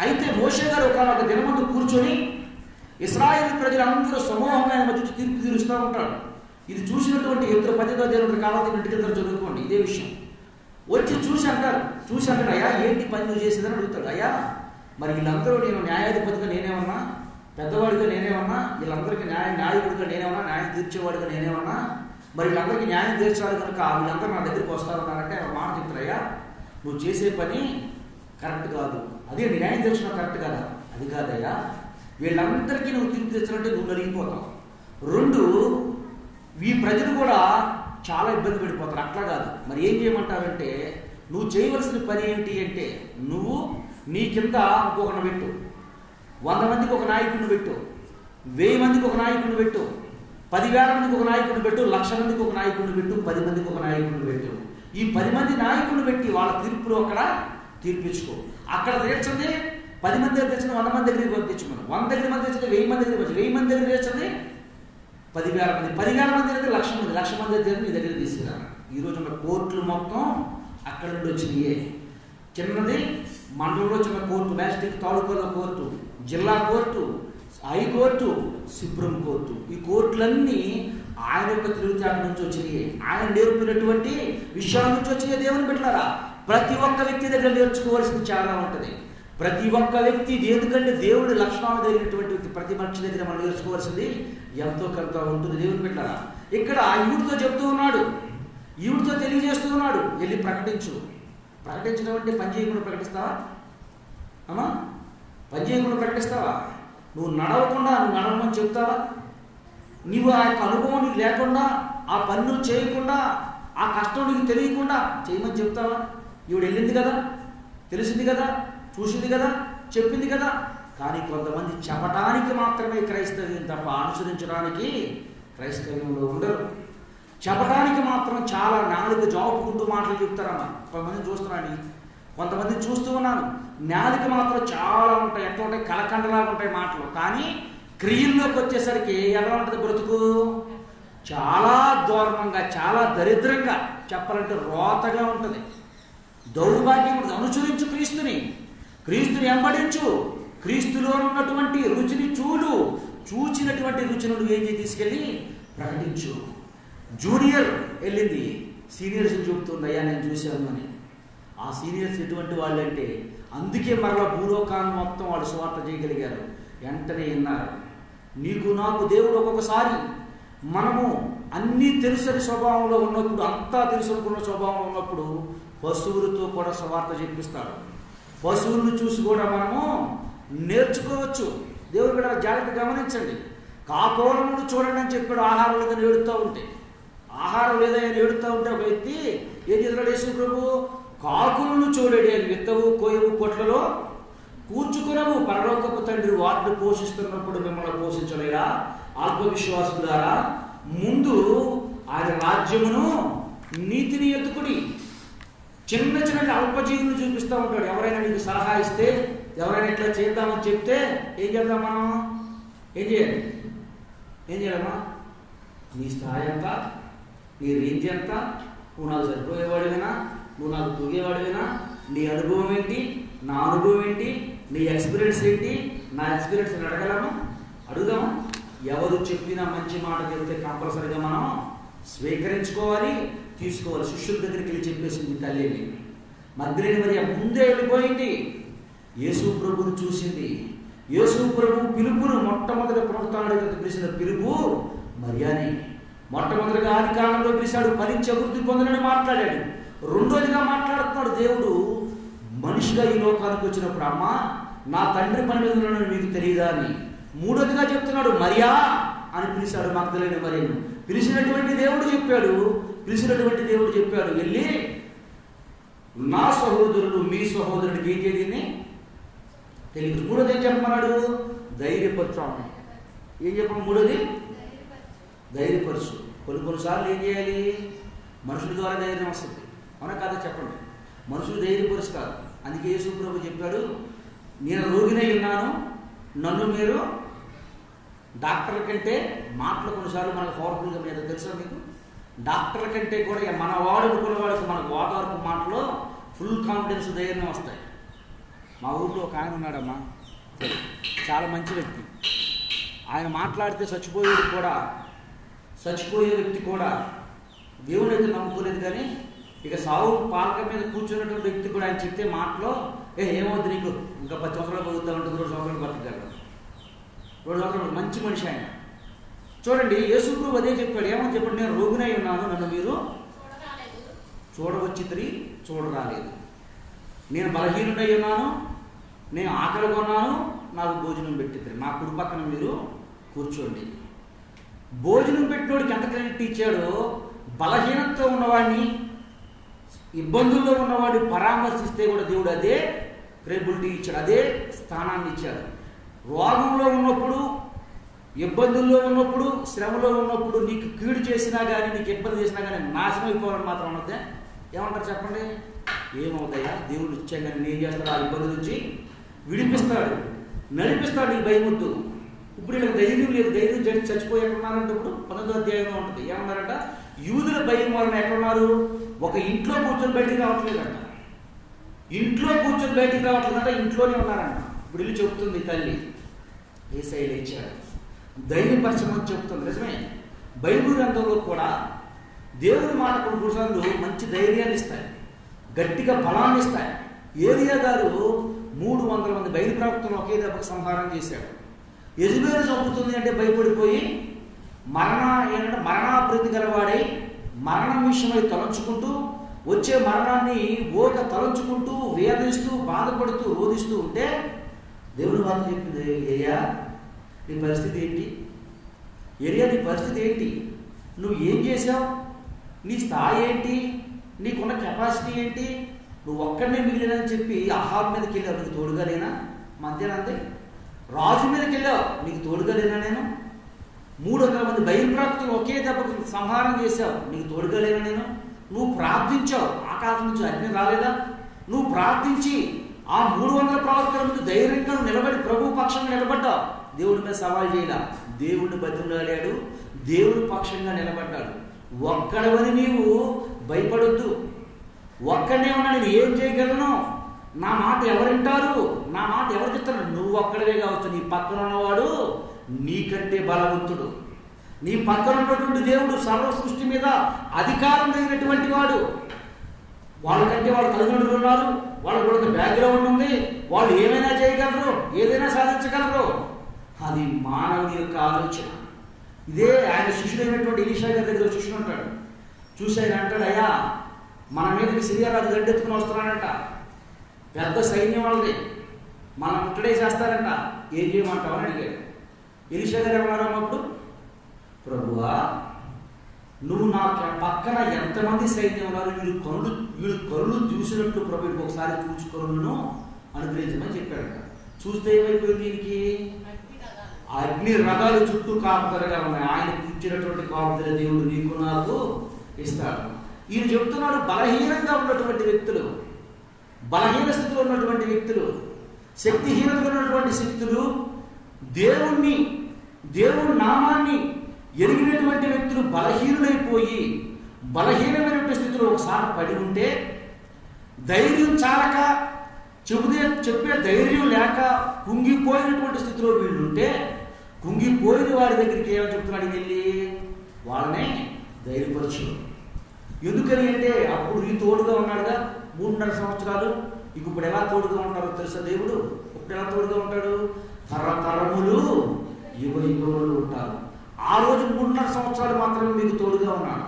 అయితే మోషే గారు ఒక దినమందు కూర్చొని ఇశ్రాయేలు ప్రజలందరూ సమూహంగా ఆయన మధ్య తీర్పు తీరుస్తూ ఉంటాడు. ఇది చూసినటువంటి యెత్రో 10వ అధ్యాయం కావాలి, ఇంటికి చదువుకోండి ఇదే విషయం. వచ్చి చూసి అంటాడు, అయ్యా ఏంటి పని నువ్వు చేసేదని అడుగుతాడు. అయ్యా మరి వీళ్ళందరూ, నేను న్యాయాధిపతిగా నేనేమన్నా, పెద్దవాడిగా నేనేమన్నా, వీళ్ళందరికీ న్యాయకుడిగా నేనేమన్నా, న్యాయం తీర్చేవాడిగా నేనేమన్నా, మరి వీళ్ళందరికీ న్యాయం తీర్చాలి కనుక వీళ్ళందరూ నా దగ్గరికి వస్తారన్నారంటే ఒక మాట చెప్తారయ్యా, నువ్వు చేసే పని కరెక్ట్ కాదు, అదే న్యాయం తీర్చడం కరెక్ట్ కదా, అది కాదయ్యా, వీళ్ళందరికీ నువ్వు తీర్పు తెచ్చాలంటే నువ్వు నలిగిపోతావు. 2, ఈ ప్రజలు కూడా చాలా ఇబ్బంది పడిపోతారు. అట్లా కాదు, మరి ఏం చేయమంటారంటే, నువ్వు చేయవలసిన పని ఏమిటి అంటే, నువ్వు నీ కింద ఇంకొకరిని పెట్టు, 100 మందికి ఒక నాయకుడిని పెట్టు, 1000 మందికి ఒక నాయకుడిని పెట్టు, 10,000 మందికి ఒక నాయకుడిని పెట్టు, 1,00,000 మందికి ఒక నాయకుడిని పెట్టు, 10 మందికి ఒక నాయకుడిని పెట్టు. ఈ 10 మంది నాయకుడిని పెట్టి వాళ్ళ తీర్పులు అక్కడ తీర్పించుకో. అక్కడ తీర్చండి 10 మంది దగ్గర తెచ్చిన 100 మంది దగ్గరికి పంపించమను, 100 దగ్గర మంది తెచ్చింది 1000 మంది దగ్గరికి పంచి, 1000 మంది దగ్గర తెచ్చండి 10,000 మంది, 10,000 మంది దగ్గర 1,00,000 మంది, 1,00,000 మంది దగ్గర నీ దగ్గర తీసుకురా. ఈరోజు ఉన్న కోర్టులు మొత్తం అక్కడ నుండి వచ్చినాయే. చిన్నది మండలంలో చిన్న కోర్టు, మ్యాజిస్ట్రేట్ తాలూకాలో కోర్టు, జిల్లా కోర్టు, హైకోర్టు, సుప్రీం కోర్టు. ఈ కోర్టులన్నీ ఆయన యొక్క తెలివితేటల నుంచి వచ్చినాయి, ఆయన నేర్పినటువంటి విషయాల నుంచి వచ్చినాయి. దేవుని బిడ్డలారా, ప్రతి ఒక్క వ్యక్తి దగ్గర నేర్చుకోవాల్సింది చాలా ఉంటుంది. ప్రతి ఒక్క వ్యక్తి, ఎందుకంటే దేవుడి లక్షణాలు జరిగినటువంటి వ్యక్తి, ప్రతి మనిషి దగ్గర మనం నేర్చుకోవాల్సింది ఎంతో కొంత ఉంటుంది. దేవుని బిడ్డలారా, ఇక్కడ ఈవిడితో చెప్తూ ఉన్నాడు, ఈవిడితో తెలియజేస్తూ ఉన్నాడు, వెళ్ళి ప్రకటించు. ప్రకటించడం అంటే పని చేయకుండా ప్రకటిస్తావా అమ్మా? పని చేయకుండా ప్రకటిస్తావా? నువ్వు నడవమని చెప్తావా? నీవు ఆ యొక్క అనుభవం నీకు లేకుండా, ఆ పని నువ్వు చేయకుండా, ఆ కష్టం నీకు తెలియకుండా చేయమని చెప్తావా? ఈవిడ వెళ్ళింది కదా, తెలిసింది కదా, చూసింది కదా, చెప్పింది కదా. కానీ కొంతమంది చెప్పడానికి మాత్రమే క్రైస్తవ్యం తప్ప అనుసరించడానికి క్రైస్తవ్యంలో ఉండరు. చెప్పడానికి మాత్రం చాలా నాలుగు జాపుకుంటూ మాటలు చెప్తారమ్మా. కొంతమందిని చూస్తున్నాను, కొంతమందిని చూస్తూ ఉన్నాను, నాలుక మాత్రం చాలా ఉంటాయి, ఎట్లా ఉంటాయి, కలకండలాగా ఉంటాయి మాటలు. కానీ క్రియల్లోకి వచ్చేసరికి ఎలా ఉంటుంది బ్రతుకు? చాలా దారుణంగా, చాలా దరిద్రంగా, చెప్పాలంటే రోతగా ఉంటుంది, దౌర్భాగ్యం ఉంటుంది. అనుసరించు క్రీస్తుని, క్రీస్తుని వెంబడించు, క్రీస్తులో ఉన్నటువంటి రుచిని చూడు, చూచినటువంటి రుచిని నువ్వు ఏం చేసి తీసుకెళ్ళి ప్రకటించు. జూనియర్ వెళ్ళింది, సీనియర్స్ని చెబుతుంది, అయ్యా నేను చూశాను అని. ఆ సీనియర్స్ ఎటువంటి వాళ్ళు అంటే, అందుకే మరలా భూలోకాన్ని మొత్తం వాళ్ళు సువార్త చేయగలిగారు. వెంటనే విన్నారు. నీకు నాకు దేవుడు ఒక్కొక్కసారి మనము అన్నీ తెలుసని స్వభావంలో ఉన్నప్పుడు, అంతా తెలుసుకున్న స్వభావంలో ఉన్నప్పుడు పశువులతో కూడా సువార్త చెప్పిస్తాడు. పశువులను చూసి కూడా మనము నేర్చుకోవచ్చు. దేవుడు కూడా జాగ్రత్త గమనించండి. కాకోరమును చూడండి అని చెప్పాడు, ఆహారం లేదని ఏడుతూ ఉంటే. ఆహారం లేదని ఏడుతూ ఉంటే ఒక వ్యక్తి ఏం చేస్తున్నాడు? యేసు ప్రభు, కాకులను చూడడి, అని విత్తవు కోయవు కొట్లలో కూర్చుకునవు, పరలోకపు తండ్రి వాటిని పోషిస్తున్నప్పుడు మిమ్మల్ని పోషించలేరా? ఆత్మవిశ్వాసం ద్వారా ముందు ఆయన రాజ్యమును నీతిని ఎత్తుకుని. చిన్న చిన్న అల్పజీవులు చూపిస్తూ ఉంటాడు. ఎవరైనా నీకు సలహా ఇస్తే, ఎవరైనా ఇట్లా చేద్దామని చెప్తే ఏం చేద్దాం మనం? ఏం చేయాలి? ఏం చేయాలమ్మా? నీ స్థాయి ఎంత, నీ రేంజ్ ఎంత, నువ్వు నాకు సరిపోయేవాడివేనా, నువ్వు నాకు తూగేవాడివేనా, నీ అనుభవం ఏంటి, నా అనుభవం ఏంటి, నీ ఎక్స్పీరియన్స్ ఏంటి, నా ఎక్స్పీరియన్స్ అడగలమా? అడుగుదామా? ఎవరు చెప్పినా మంచి మాట చెప్తే కంపల్సరీగా మనం స్వీకరించుకోవాలి, తీసుకోవాలి. శిష్యుల దగ్గరికి వెళ్ళి చెప్పేసింది తల్లిని. మగ్ధలేని మరియ ముందే వెళ్ళిపోయింది, యేసు ప్రభువును చూసింది. యేసు ప్రభు పిలుపును మొట్టమొదటి పునరుత్థానుడిగా పిలిచిన పిలుపు మరియాని. మొట్టమొదటిగా ఆది కాలంలో పిలిచాడు, ఫలించి అభివృద్ధి పొందనని మాట్లాడాడు. రెండోదిగా మాట్లాడుతున్నాడు దేవుడు మనిషిగా ఈ లోకానికి వచ్చినప్పుడు, అమ్మ నా తండ్రి పని మీద ఉన్నాడని మీకు తెలియదా అని. మూడోదిగా చెప్తున్నాడు, మరియా అని పిలిచాడు మగ్ధలేని మరియను. పిలిచినటువంటి దేవుడు చెప్పాడు, వెళ్ళి నా సహోదరుడు మీ సహోదరుడికి ఏం చేయని తెలియదు. మూడోది ఏం చెప్పమన్నాడు? ధైర్యపరచు. ఏం చెప్పాము? మూడోది ధైర్యపరచు. కొన్నిసార్లు ఏం చేయాలి? మనుషుల ద్వారా ధైర్యం వస్తుంది, అవునా కాదా చెప్పండి? మనుషులు ధైర్యపరుస్తారు. అందుకే యేసు ప్రభు చెప్పాడు, నేను రోగినై ఉన్నాను, నన్ను మీరు డాక్టర్ల కంటే, మాటలు కొన్నిసార్లు మనకు పవర్ఫుల్గా మీద తెలుసా మీకు? డాక్టర్ల కంటే కూడా మన వాడు అనుకున్న వాడికి మనకు ఓదార్పు మాటలో ఫుల్ కాన్ఫిడెన్స్, ధైర్యం వస్తాయి. మా ఊళ్ళో ఒక ఆయన ఉన్నాడమ్మా, చాలా మంచి వ్యక్తి. ఆయన మాట్లాడితే చచ్చిపోయే వ్యక్తి కూడా దేవుని అయితే నమ్ముకోలేదు. కానీ ఇక సావు పాలక మీద కూర్చున్నటువంటి వ్యక్తి కూడా ఆయన చెప్తే మాటలో ఏమవుతుంది నీకు, ఇంకా 10 సంవత్సరాలు బతుకుతా ఉంటుంది, 2 సంవత్సరాలు బతకగలరు, 2 సంవత్సరాలు. మంచి మనిషి ఆయన. చూడండి, యేసు ప్రభు అదే చెప్పాడు. ఏమని చెప్పాడు? నేను రోగినై ఉన్నాను, నన్ను మీరు చూడవచ్చితిరి, చూడరాలేదు. నేను బలహీనుడై ఉన్నాను, నేను ఆకలిగా ఉన్నాను, నాకు భోజనం పెట్టిద్దరు, నా కుడి పక్కన మీరు కూర్చోండి. భోజనం పెట్టినోడికి ఎంత క్రెడిట్ ఇచ్చాడో, బలహీనతతో ఉన్నవాడిని, ఇబ్బందుల్లో ఉన్నవాడిని పరామర్శిస్తే కూడా దేవుడు అదే క్రెడిబిలిటీ ఇచ్చాడు, అదే స్థానాన్ని ఇచ్చాడు. రోగంలో ఉన్నప్పుడు, ఇబ్బందుల్లో ఉన్నప్పుడు, శ్రమలో ఉన్నప్పుడు నీకు కీడు చేసినా కానీ, నీకు ఇబ్బంది చేసినా కానీ నాశనం అయిపోవాలని మాత్రం ఉన్నదే. ఏమంటారు చెప్పండి? ఏమవుతాయా? దేవుడు ఇచ్చాం కానీ నేను చేస్తాడు, ఆ ఇబ్బంది నుంచి విడిపిస్తాడు, నడిపిస్తాడు. నీకు భయం వద్దు. ఇప్పుడు వీళ్ళకి ధైర్యం లేదు, ధైర్యం చచ్చిపోయి ఎక్కడున్నారంటే ఇప్పుడు 19వ అధ్యాయంలో ఉంటుంది. ఏమన్నారంట? యూదుల భయం వలన ఎక్కడున్నారు? ఒక ఇంట్లో కూర్చొని బయటికి రావట్లేదంట. ఇంట్లో కూర్చొని బయటికి రావట్లేదంటే ఇంట్లోనే ఉన్నారంట. ఇప్పుడు ఇల్లు చెబుతుంది తల్లి, యేసయ్య లేచాడు, ధైర్యపరచమని చెప్తుంది. నిజమే, బైబిల్ గ్రంథంలో కూడా దేవుని మాట కొన్నిసార్లు మంచి ధైర్యాన్ని ఇస్తాయి, గట్టిగా బలాన్ని ఇస్తాయి. ఏలియా గారు 300 మంది బయలు ప్రవక్తలను ఒకే దెబ్బకు సంహారం చేశాడు. యెజబెలు చంపుతుంది అంటే భయపడిపోయి మరణాభివృద్ధి గలవాడై మరణం విషయమై తలంచుకుంటూ వచ్చే మరణాన్ని తలంచుకుంటూ వేధిస్తూ బాధపడుతూ రోధిస్తూ ఉంటే దేవుని వాక్యం చెప్పింది, ఏలియా నీ పరిస్థితి ఏంటి? ఏలియా నీ పరిస్థితి ఏంటి? నువ్వు ఏం చేశావు? నీ స్థాయి ఏంటి? నీకున్న కెపాసిటీ ఏంటి? నువ్వు ఒక్కడనే మిగిలినని చెప్పి అహాబ్ మీదకి వెళ్ళావు, నీకు తోడుగా లేనా? మధ్యాహ్నం రాజు మీదకి వెళ్ళావు, నీకు తోడుగా లేనా? నేను 300 మంది బయలు ప్రవక్తలు ఒకే దెబ్బకు సంహారం చేశావు, నీకు తోడుగా లేనా? నేను నువ్వు ప్రార్థించావు, ఆకాశం నుంచి అగ్ని రాలేదా? నువ్వు ప్రార్థించి ఆ 300 ప్రవక్తల ముందు ధైర్యంగా నిలబడి ప్రభు పక్షంగా నిలబడ్డావు. దేవుడి మీద సవాల్ చేయలా, దేవుడిని బతిమలాడాడు, దేవుడి పక్షంగా నిలబడ్డాడు. ఒక్కడవని నీవు భయపడొద్దు, ఒక్కడనే ఉన్నా నేను ఏం చేయగలను, నా మాట ఎవరింటారు, నా మాట ఎవరు చెప్తారు? నువ్వు ఒక్కడవే కావచ్చు, నీ పక్కన ఉన్నవాడు నీకంటే బలవంతుడు. నీ పక్కన ఉన్నటువంటి దేవుడు సర్వ సృష్టి మీద అధికారం కలిగినటువంటి వాడు. వాళ్ళకంటే వాళ్ళ తల్లిదండ్రులు ఉన్నారు, వాళ్ళకు కూడా బ్యాక్గ్రౌండ్ ఉంది, వాళ్ళు ఏమైనా చేయగలరు, ఏదైనా సాధించగలరు. అది మానవుని యొక్క ఆలోచన. ఇదే ఆయన శిష్యుడైనటువంటి ఎలీషా గారి దగ్గర శిష్యుడు ఉంటాడు. చూసి ఆయన అంటాడు, అయ్యా మన మీదకి సిరియా రాజు గడ్డెత్తుకుని వస్తున్నాడంట, పెద్ద సైన్యం వాళ్ళది, మనం ముట్టడే చేస్తారంట, ఏం చేయమంటావు అని అడిగాడు. ఎలీషా గారు ఏమన్నారమ్మ అప్పుడు, ప్రభువా నువ్వు నా పక్కన ఎంతమంది సైన్యం ఉన్నారు, వీళ్ళు కరులు చూసినట్టు ప్రభు ఒకసారి చూసి కరులను అనుగ్రహించమని చెప్పాడంట. చూస్తే ఏమైపోయింది, దీనికి అగ్ని రథాలు చుట్టూ కాపుదలగా ఉన్నాయి. ఆయన ఇచ్చినటువంటి కాపుదల దేవుడు నీకు నాకు ఇస్తాడు. ఈయన చెప్తున్నాడు, బలహీనంగా ఉన్నటువంటి వ్యక్తులు, బలహీన స్థితిలో ఉన్నటువంటి వ్యక్తులు, శక్తిహీనతగా ఉన్నటువంటి శక్తులు, దేవుడి నామాన్ని ఎరిగినటువంటి వ్యక్తులు బలహీనులైపోయి బలహీనమైనటువంటి స్థితిలో ఒకసారి పడి ఉంటే, ధైర్యం చాలక చెప్పే ధైర్యం లేక కుంగిపోయినటువంటి స్థితిలో వీళ్ళు ఉంటే, కుంగిపోయిన వారి దగ్గరికి ఏమని చెప్తున్నాడు వెళ్ళి, వాళ్ళనే ధైర్యపరచు. ఎందుకని అంటే అప్పుడు నీ తోడుగా ఉన్నాడుగా 3.5 సంవత్సరాలు. ఇప్పుడు ఎలా తోడుగా ఉంటారో తెలుసా దేవుడు? ఇప్పుడు ఎలా తోడుగా ఉంటాడు? తరతరములు యుగములు ఉంటారు. ఆ రోజు 3.5 సంవత్సరాలు మాత్రమే మీకు తోడుగా ఉన్నాడు.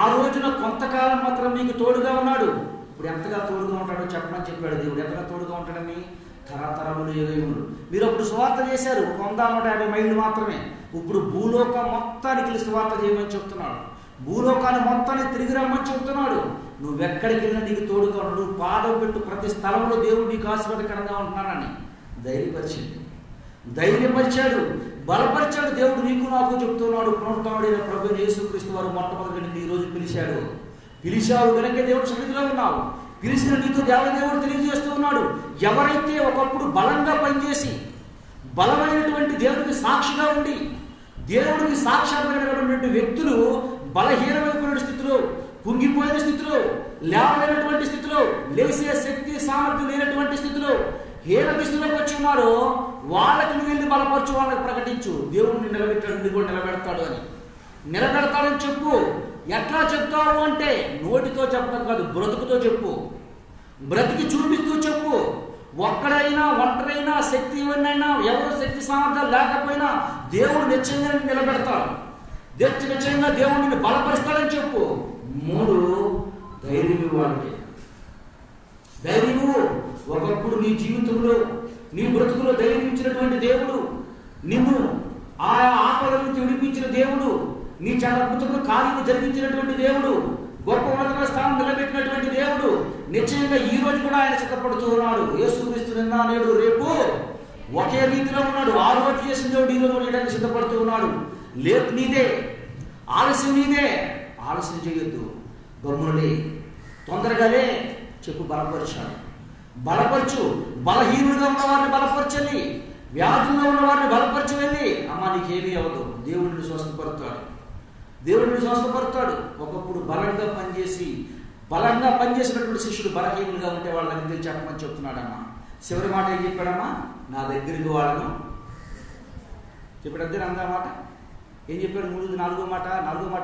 ఆ రోజున కొంతకాలం మాత్రం మీకు తోడుగా ఉన్నాడు. ఇప్పుడు ఎంతగా తోడుగా ఉంటాడో చెప్పమని చెప్పాడు దేవుడు. ఎంతగా తోడుగా ఉంటాడని? తరతరములు యుగములు. మీరు అప్పుడు సువార్త చేశారు 100-150 మైళ్ళు మాత్రమే. ఇప్పుడు భూలోకం మొత్తానికి సువార్త చేయమని చెప్తున్నాడు. భూలోకాన్ని మొత్తాన్ని తిరిగి రమ్మని చెప్తున్నాడు. నువ్వెక్కడికి వెళ్ళినా నీకు తోడుగా ఉన్నాడు. నువ్వు పాదం పెట్టు ప్రతి స్థలంలో దేవుడు నీకు ఆశీర్వాదకరంగా ఉంటున్నానని ధైర్యపరిచాడు, బలపరిచాడు. దేవుడు నీకు నాకు చెప్తున్నాడు. పునరుత్థానుడైన ప్రభువైన యేసుక్రీస్తు వారు మొట్టమొదటి ఈ రోజు పిలిచావు కనుక దేవుడు సన్నిధిలో ఉన్నావు. పిలిచిన నీతో దేవదేవుడు తెలియజేస్తూ ఉన్నాడు. ఎవరైతే ఒకప్పుడు బలంగా పనిచేసి బలమైనటువంటి దేవుడికి సాక్షిగా ఉండి దేవుడికి సాక్షాత్కరించినటువంటి వ్యక్తులు బలహీనమైన స్థితిలో, కుంగిపోయిన స్థితిలో, లేవలేనటువంటి స్థితిలో, లేసే శక్తి సామర్థ్యం లేనటువంటి స్థితిలో హీన దిశలోకి వచ్చి ఉన్నారో వాళ్ళకి నువ్వు వెళ్ళి బలపరచు, వాళ్ళకి ప్రకటించు. దేవుడిని నిలబెట్టాడు, నువ్వు కూడా నిలబెడతాడు అని. నిలబెడతాడని చెప్పు. ఎట్లా చెప్తావు అంటే నోటితో చెప్పడం కాదు, బ్రతుకుతో చెప్పు. బ్రతికి చూపిస్తూ చెప్పు. ఒక్కడైనా ఒంటరైనా శక్తి ఇవన్నైనా ఎవరు శక్తి సామర్థ్యాలు లేకపోయినా దేవుడు నిశ్చయంగా నిలబెడతాడు. నిశ్చయంగా దేవుడిని బలపరుస్తాడని చెప్పు. 3 ధైర్యం ఇవ్వాలి. ధైర్యము ఒకప్పుడు నీ జీవితంలో నీ బ్రతుకులో ధైర్యం ఇచ్చినటువంటి దేవుడు, నిన్ను ఆ ఆపద నుంచి విడిపించిన దేవుడు, నీ చాలా అద్భుతమైన కార్యము జరిగించినటువంటి దేవుడు, గొప్ప ఉన్నతమైన స్థానం నిలబెట్టినటువంటి దేవుడు నిశ్చయంగా ఈ రోజు కూడా ఆయన సిద్ధపడుతూ ఉన్నాడు. యేసుక్రీస్తు నిన్న నేడు రేపు ఒకే రీతిలో ఉన్నాడు. ఆ రోజు చేసిన దేవుడు ఈ రోజు చేయడానికి సిద్ధపడుతూ ఉన్నాడు. లేపు నీదే, ఆలస్యం నీదే. ఆలస్యం చేయొద్దు, గమ్మునులే, తొందరగానే చెప్పు. బలపరచు. బలహీనులుగా ఉన్న వారిని బలపరచండి, వ్యాధుల్లో ఉన్న వారిని బలపరచు. వెళ్ళి అమ్మ నీకేమీ అవ్వదు, దేవుడిని స్వస్థపరుతాడు. ఒకప్పుడు బలంగా పనిచేసి బలంగా పనిచేసినటువంటి శిష్యుడు బలహీనులుగా ఉంటే వాళ్ళ దగ్గర చెప్పమని చెప్తున్నాడమ్మా. చివరి మాట ఏం చెప్పాడమ్మా? నా దగ్గరికి వాళ్ళను చెప్పాడు. అంతే అందా మాట ఏం చెప్పాడు? నాలుగో మాట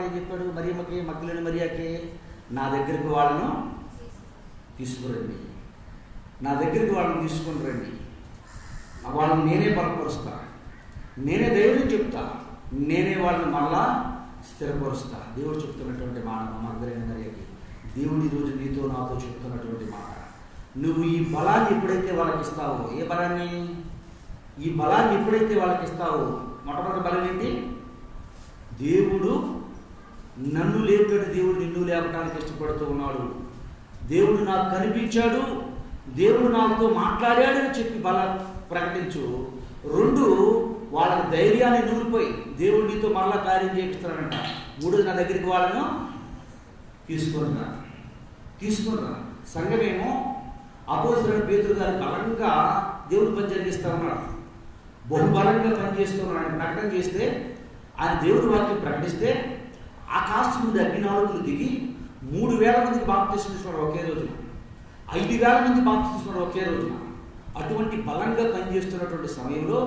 ఏం చెప్పాడు? మరియమ్మకి, మగ్దలేని మరియాకి, నా దగ్గరికి వాళ్ళను తీసుకురండి, నా దగ్గరికి వాళ్ళని తీసుకుని రండి, వాళ్ళని నేనే బలపరుస్తా, నేనే ధైర్యం చెప్తా, నేనే వాళ్ళని మళ్ళా స్థిరపరుస్తా. దేవుడు చెప్తున్నటువంటి మాట మగ్దలేని మరియాకి, దేవుడు ఈరోజు నీతో నాతో చెప్తున్నటువంటి మాట. నువ్వు ఈ బలాన్ని ఎప్పుడైతే వాళ్ళకి ఇస్తావో, ఏ బలాన్ని? ఈ బలాన్ని ఎప్పుడైతే వాళ్ళకి ఇస్తావో, మొట్టమొదటి బలం ఏంటి? దేవుడు నన్ను లేపాడు, దేవుడు నిన్ను లేపడానికి ఇష్టపడుతూ ఉన్నాడు, దేవుడు నాకు కనిపించాడు, దేవుడు నాతో మాట్లాడాడని చెప్పి బలం ప్రకటించు. 2, వాళ్ళకి ధైర్యాన్ని నూరిపోయి దేవుడు నీతో మళ్ళా కార్యం చేపిస్తాడంట. 3, నా దగ్గరికి వాళ్ళను తీసుకున్నా. సంఘమేమో అపోస్తలుడైన పేతురు గారు బలంగా దేవుడు పని జరిగిస్తూ ఉన్నాడు, బహుబలంగా పనిచేస్తున్నాడు. ఆయన ప్రకటన చేస్తే, ఆయన దేవుడి వాక్యం ప్రకటిస్తే ఆకాశం నుండి అగ్నినాళములు దిగి 3,000 మందికి బాప్తిసం ఇస్తున్నాడు ఒకే రోజున, 5,000 మంది బాప్తిసం ఇస్తున్నాడు ఒకే రోజున. అటువంటి బలంగా పనిచేస్తున్నటువంటి సమయంలో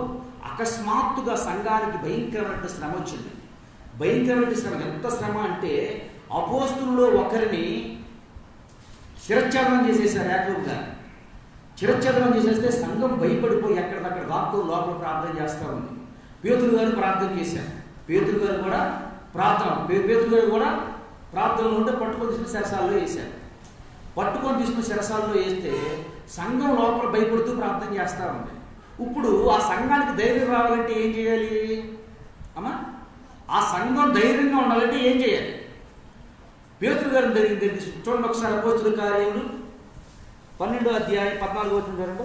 అకస్మాత్తుగా సంఘానికి భయంకరమైన శ్రమ వచ్చింది. భయంకరమైన శ్రమ ఎంత శ్రమ అంటే, అపోస్తలుల్లో ఒకరిని శిరచ్ఛేదనం చేసేసారు. యాకోబు గారు శిరచ్ఛేదనం చేసేస్తే సంఘం భయపడిపోయి ఎక్కడికక్కడ దాక్కుని లోపల ప్రార్థన చేస్తూ ఉంది. పేతురు గారు ప్రార్థన చేశారు. పేతురు గారు కూడా ప్రార్థనలో ఉంటే పట్టుకొని తీసుకుని శిరసాల్లో వేశారు. పట్టుకొని తీసుకుని శిరసాల్లో వేస్తే సంఘం లోపల భయపడుతూ ప్రార్థన చేస్తూ ఉంది. ఇప్పుడు ఆ సంఘానికి ధైర్యం రావాలంటే ఏం చేయాలి అమ్మా? ఆ సంఘం ధైర్యంగా ఉండాలంటే ఏం చేయాలి? పేతురు గారిని జరిగింది చూడండి ఒకసారి. అపోస్తలుల కార్యములు 12వ అధ్యాయం 14వ వచనం చూడండి.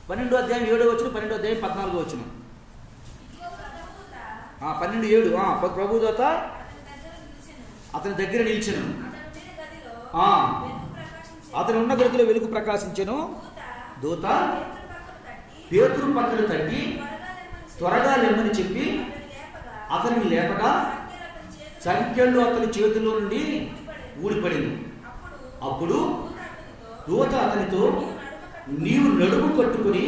12వ అధ్యాయం 7వ వచనం, 12వ అధ్యాయం 14వ వచనం. 12:7 ప్రభుదూత అతని దగ్గర నిలిచెను, అతను ఉన్న గదిలో వెలుగు ప్రకాశించెను. దూత పేతురు పక్కన తట్టి త్వరగా లెమ్మని చెప్పి అతనిని లేపగా సంఖ్యలు అతని చేతిలో నుండి ఊడిపడింది. అప్పుడు దూత అతనితో, నీవు నడుము కట్టుకుని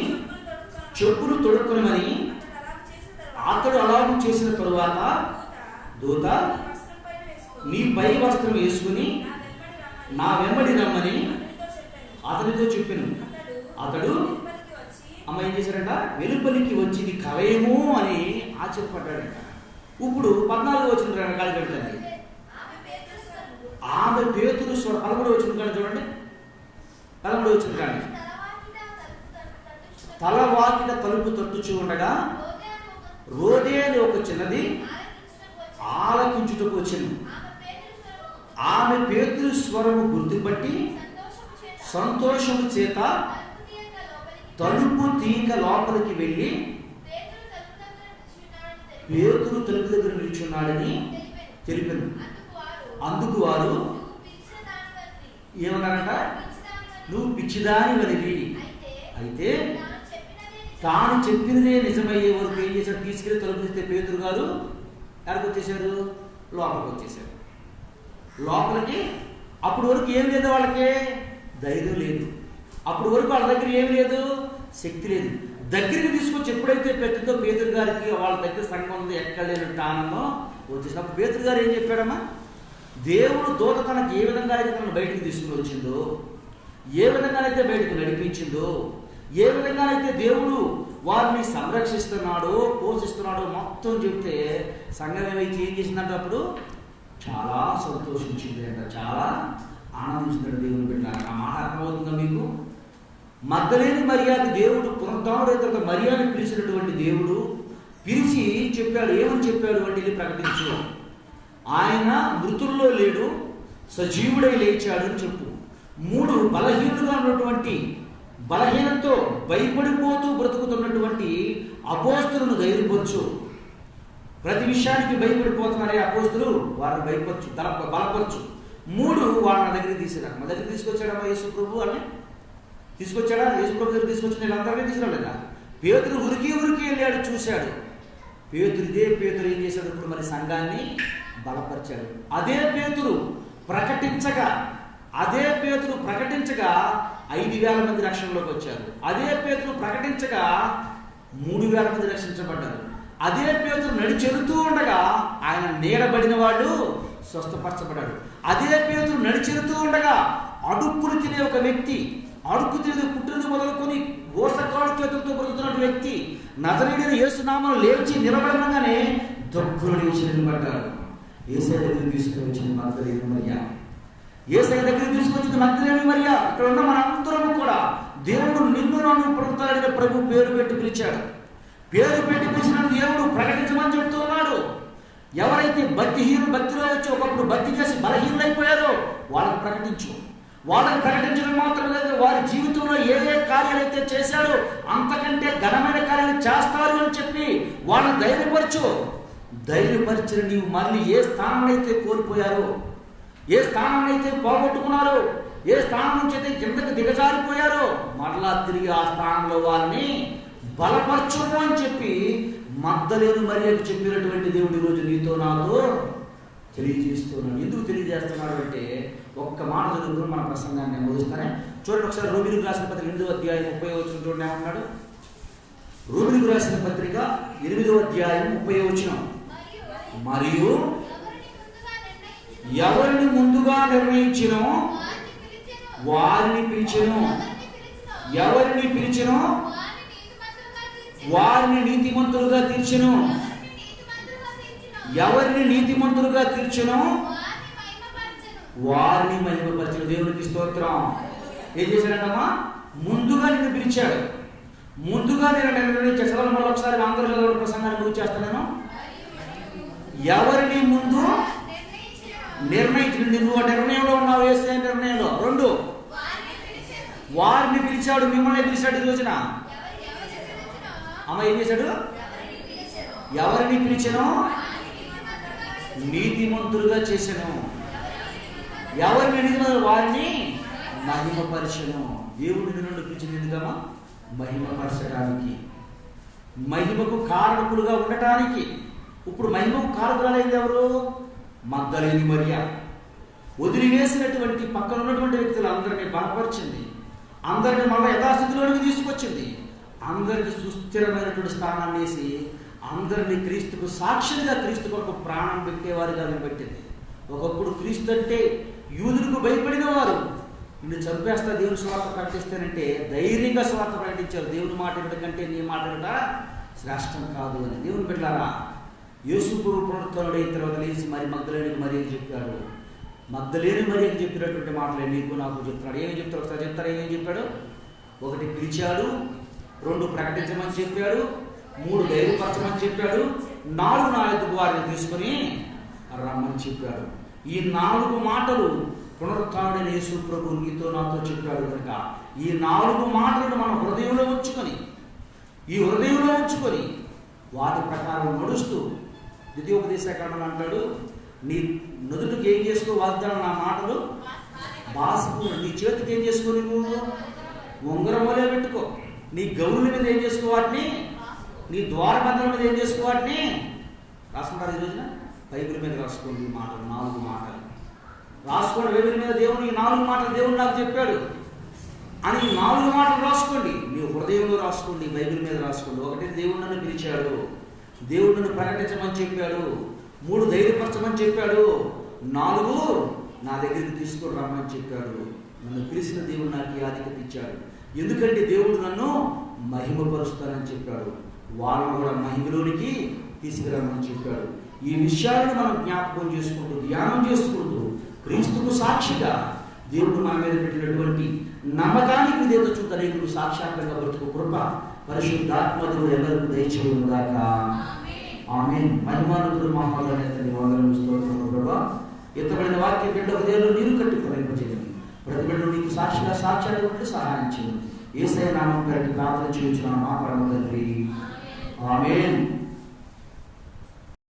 చెప్పులు తొడుక్కునమని. అతడు అలాగూ చేసిన తరువాత దూత, నీ పై వస్త్రం వేసుకుని నా వెంబడి రమ్మని అతనితో చెప్పాను. అతడు అమ్మ ఏం చేశాడంట? వెలుపలికి వచ్చి ఇది కలయము అని ఆశ్చర్యపడ్డాడంట. ఇప్పుడు 14వ వచనం కాలి పెట్టండి. ఆమె పేతురు స్వరం 13వ వచనం కానీ చూడండి. 13వ వచనం కానీ, తలవాకిట తలుపు తట్టుచూ ఉండగా రోదే అని ఒక చిన్నది ఆలకించుటకు వచ్చెను. ఆమె పేతురు స్వరము గుర్తుపట్టి సంతోషము చేత తలుపు తీగ లోపలికి వెళ్ళి పేతురు తలుపు దగ్గర నిల్చున్నాడని తెలిపాను. అందుకు వారు ఏమన్నారంట? నువ్వు పిచ్చిదాని వదిలి. అయితే తాను చెప్పినదే నిజమయ్యే వరకు ఏం చేశాడు? తీసుకెళ్ళి తలుపు తీస్తే పేతురు గారు ఎక్కడికి వచ్చేసారు? లోపలికి వచ్చేసారు. లోపలికి అప్పటి వరకు ఏం లేదు, వాళ్ళకి ధైర్యం లేదు. అప్పటి వరకు వాళ్ళ దగ్గర ఏమి లేదు, శక్తి లేదు. దగ్గరికి తీసుకొచ్చి ఎప్పుడైతే పెట్టిందో పేతురు గారికి వాళ్ళ దగ్గర సంఘం ఉంది, ఎక్కడ లేనట్టు ఆనందం వచ్చేసినప్పుడు పేతురు గారు ఏం చెప్పాడమ్మా? దేవుడు దూత తనకు ఏ విధంగా అయితే తనను బయటికి తీసుకుని వచ్చిందో, ఏ విధంగానైతే బయటకు నడిపించిందో, ఏ విధంగానైతే దేవుడు వారిని సంరక్షిస్తున్నాడో పోషిస్తున్నాడో మొత్తం చెప్తే సంఘం ఏమైతే ఏం చేసిందంటే అప్పుడు చాలా సంతోషించింది అంట, చాలా ఆనందించిందంట దేవుని బిడ్డ. ఆ మాట అర్థమవుతుందా మీకు? మగ్దలేని మరియాకి దేవుడు పునరుద్ధానుడైన తర్వాత మరియాని పిలిచినటువంటి దేవుడు పిలిచి చెప్పాడు. ఏమని చెప్పాడు అంటే, వెళ్ళి ప్రకటించు, ఆయన మృతుల్లో లేడు, సజీవుడై లేచాడు అని చెప్పు. 3 బలహీనులుగా ఉన్నటువంటి, బలహీనతో భయపడిపోతూ బ్రతుకుతున్నటువంటి అపోస్తులను ధైర్యపరచు. ప్రతి విషయానికి భయపడిపోతున్నారే అపోస్తులు, వారిని భయపరచు, బలపరచు. 3 వాళ్ళ నా దగ్గరికి తీసుకురా. మా దగ్గర తీసుకొచ్చాడమ్మా యేసు ప్రభు అని తీసుకొచ్చాడా? యేసు ప్రభు దగ్గర తీసుకొచ్చి నేను అందరినీ తీసుకురాలేదా? పేతురు ఉరికి వెళ్ళాడు, చూశాడు. ఇదే పేతురు ఏం చేశాడు? ఇప్పుడు మరి సంఘాన్ని బలపరిచాడు. అదే పేతురు ప్రకటించగా, అదే పేతురు ప్రకటించగా 5,000 మంది రక్షణలోకి వచ్చారు. అదే పేతురు ప్రకటించగా 3,000 మంది రక్షించబడ్డారు. అదే పేతురు నడిచెడుతూ ఉండగా ఆయన నీడబడిన వాళ్ళు స్వస్థపరచబడ్డాడు. అదే పేతురు నడిచెడుతూ ఉండగా అడుక్కులు తినే ఒక వ్యక్తి, అడుక్కు తినేది పుట్టినది మొదలుకొని గోసకాడు చేతులతో బ్రతుకుతున్న వ్యక్తి నజరేయుడైన యేసు నామములో లేచి నిలబడగానే దగ్గర లేచి నిలబడ్డాడు. యేసయ్య దగ్గరికి తీసుకొచ్చింది మగ్దలేని మరియ. యేసయ్య దగ్గరికి తీసుకొచ్చింది మగ్దలేని మరియ. ఇక్కడ ఉన్న మనందరము కూడా దేవుడు నిన్ను నన్ను ప్రభుత్వాలైన ప్రభు పేరు పెట్టి పిలిచాడు. పేరు పెట్టి పిలిచిన దేవుడు ప్రకటించమని చెప్తూ ఉన్నాడు. ఎవరైతే భక్తిలో వచ్చి ఒకప్పుడు భక్తి చేసి బలహీనైపోయారో వాళ్ళకి ప్రకటించు. వాళ్ళని ప్రకటించడం మాత్రమే కాదు, వారి జీవితంలో ఏ ఏ కార్యాలైతే చేశాడో అంతకంటే ఘనమైన కార్యాలు చేస్తారు అని చెప్పి వాళ్ళని ధైర్యపరిచిన నీవు మళ్ళీ ఏ స్థానాన్ని అయితే కోల్పోయారో, ఏ స్థానాన్ని అయితే పోగొట్టుకున్నారో, ఏ స్థానం నుంచి అయితే కిందకు దిగజారిపోయారో మరలా తిరిగి ఆ స్థానంలో వారిని బలపరచుము అని చెప్పి మగ్దలేని మరియకు చెప్పినటువంటి దేవుడు ఈరోజు నీతో నాతో తెలియజేస్తున్నాడు. ఎందుకు తెలియజేస్తున్నాడు అంటే ఒక్క మాట చదువుకుని మన ప్రసంగాన్ని నేను ముగిస్తానే. చూడండి ఒకసారి రోమిలకు రాసిన పత్రిక 8వ అధ్యాయం 30వ వచనం చూడండి ఏమన్నాడు. రోమిలకు రాసిన పత్రిక 8వ అధ్యాయం 30వ వచనం, మరియు ఎవరిని ముందుగా నిర్ణయించినో వారిని పిలిచెను, ఎవరిని పిలిచెనో వారిని నీతిమంతులుగా తీర్చెను, ఎవరిని నీతిమంతులుగా తీర్చెను వారిని మహిమపరచెను. దేవునికి స్తోత్రం. ఏం చేశాడంటమ్మా? ముందుగా నిన్ను పిలిచాడు, ముందుగా నేను నిర్ణయించాడు. చదవాలి మళ్ళీ ఒకసారి అందరూ చదవడం ప్రసంగాన్ని ముగి చేస్తాను. ఎవరిని ముందు నిర్ణయించింది, నువ్వు నిర్ణయంలో ఉన్నావు, వేసే నిర్ణయంలో. 2, వారిని పిలిచాడు, మిమ్మల్ని పిలిచాడు. ఈ రోజున అమ్మ ఏం చేశాడు? ఎవరిని పిలిచెనో నీతిమంతులుగా చేశాను, ఎవరిని నీతిమంతులు వారిని మహిమపరచను. దేవుడు నిన్ను పిలిచింది ఎందుకమ్మా? మహిమపరచడానికి, మహిమకు కారకులుగా ఉండటానికి. ఇప్పుడు మహిమకు కారకురాలైంది ఎవరు? మగ్దలేని మరియ. వదిలివేసినటువంటి పక్కన ఉన్నటువంటి వ్యక్తులందరినీ బలపరిచింది, అందరినీ మళ్ళీ యథాస్థితిలోనికి తీసుకొచ్చింది, అందరికి సుస్థిరమైనటువంటి స్థానాన్ని వేసి అందరినీ క్రీస్తుకు సాక్షిగా, క్రీస్తు కొరకు ప్రాణం పెట్టేవారుగా పెట్టింది. ఒకప్పుడు క్రీస్తు అంటే యూదులకు భయపడిన వారు, నిన్ను చంపేస్తా దేవుని స్వార్థ ప్రకటిస్తానంటే ధైర్యంగా స్వార్థ ప్రకటించారు. దేవుని మాట కంటే నీ మాట శ్రేష్టం కాదు అని. దేవుని బిడ్డలారా, యేసు ప్రభు పునరుత్థానుడైన తర్వాత లేచి మరి మగ్దలేని మరియకి చెప్పాడు. మగ్దలేని మరియకి చెప్పినటువంటి మాటలే నీకు నాకు చెప్తున్నాడు. ఏమేమి చెప్తాడు ఒకసారి చెప్తారు. ఏమేమి చెప్పాడు? 1 పిలిచాడు, 2 ప్రకటించమని చెప్పాడు, 3 ధైర్యపరచమని చెప్పాడు, 4 నా ఎదుగు వారిని తీసుకొని రమ్మని చెప్పాడు. ఈ 4 మాటలు పునరుత్థానుడైన యేసు ప్రభు నీతో నాతో చెప్పాడు కనుక ఈ 4 మాటలను మన హృదయంలో ఉంచుకొని వాటి ప్రకారం నడుస్తూ, ద్వితీయోపదేశకాండలో అంటాడు, నీ నుదుటికి ఏం చేసుకో వాగ్దానం, నా మాటలు బాసుకు, నీ చేతికి ఏం చేసుకో, నువ్వు ఉంగరం వలే పెట్టుకో, నీ గౌరుల మీద ఏం చేసుకో వాటిని, నీ ద్వారబంధం మీద ఏం చేసుకో వాటిని రాసుకుంటారు. ఈ రోజున బైబిల్ మీద రాసుకోండి. మాటలు 4 మాటలు రాసుకోండి. బైబిల్ మీద దేవుని 4 మాటలు దేవుడు నాకు చెప్పాడు అని 4 మాటలు రాసుకోండి. మీ హృదయంలో రాసుకోండి, బైబిల్ మీద రాసుకోండి. 1 దేవుడు నన్ను పిలిచాడు, దేవుడు నన్ను ప్రకటించమని చెప్పాడు, 3 ధైర్యపరచమని చెప్పాడు, 4 నా దగ్గరికి తీసుకొని రమ్మని చెప్పాడు. నన్ను పిలిచిన దేవుడు నాకు ఈ ఆధిక్యత ఇచ్చాడు. ఎందుకంటే దేవుడు నన్ను మహిమపరుస్తానని చెప్పాడు, వాళ్ళను కూడా మహిమలోనికి తీసుకురమ్మని చెప్పాడు. ఈ విషయాలను మనం జ్ఞాపకం చేసుకుంటూ, ధ్యానం చేసుకుంటూ, క్రీస్తుకు సాక్షిగా దేవుడు మన మీద పెట్టినటువంటి నమ్మకానికి విధేయత చూడలేకుడు సాక్షాత్తంగా బ్రతుకు కృప పరిశుద్ధాత్మదేవుడు ఎవరికి దయచేయుగాక. ఆమేన్. మహిమానుతుడు మహాగణేతని వందనములు స్తోత్రములు ప్రభువా. ఎత్తబడిన వాక్య బిడ్డ హృదయంలో నీరు కట్టి ఫలింపజేయండి. ప్రతి బిడ్డను నీకు సాక్షిగా సాక్ష్యాన్ని సహాయం చేయండి. యేసయ్య నామం పేరిట ప్రార్థన చేయుచున్నాము మా పరమ తండ్రి. ఆమేన్.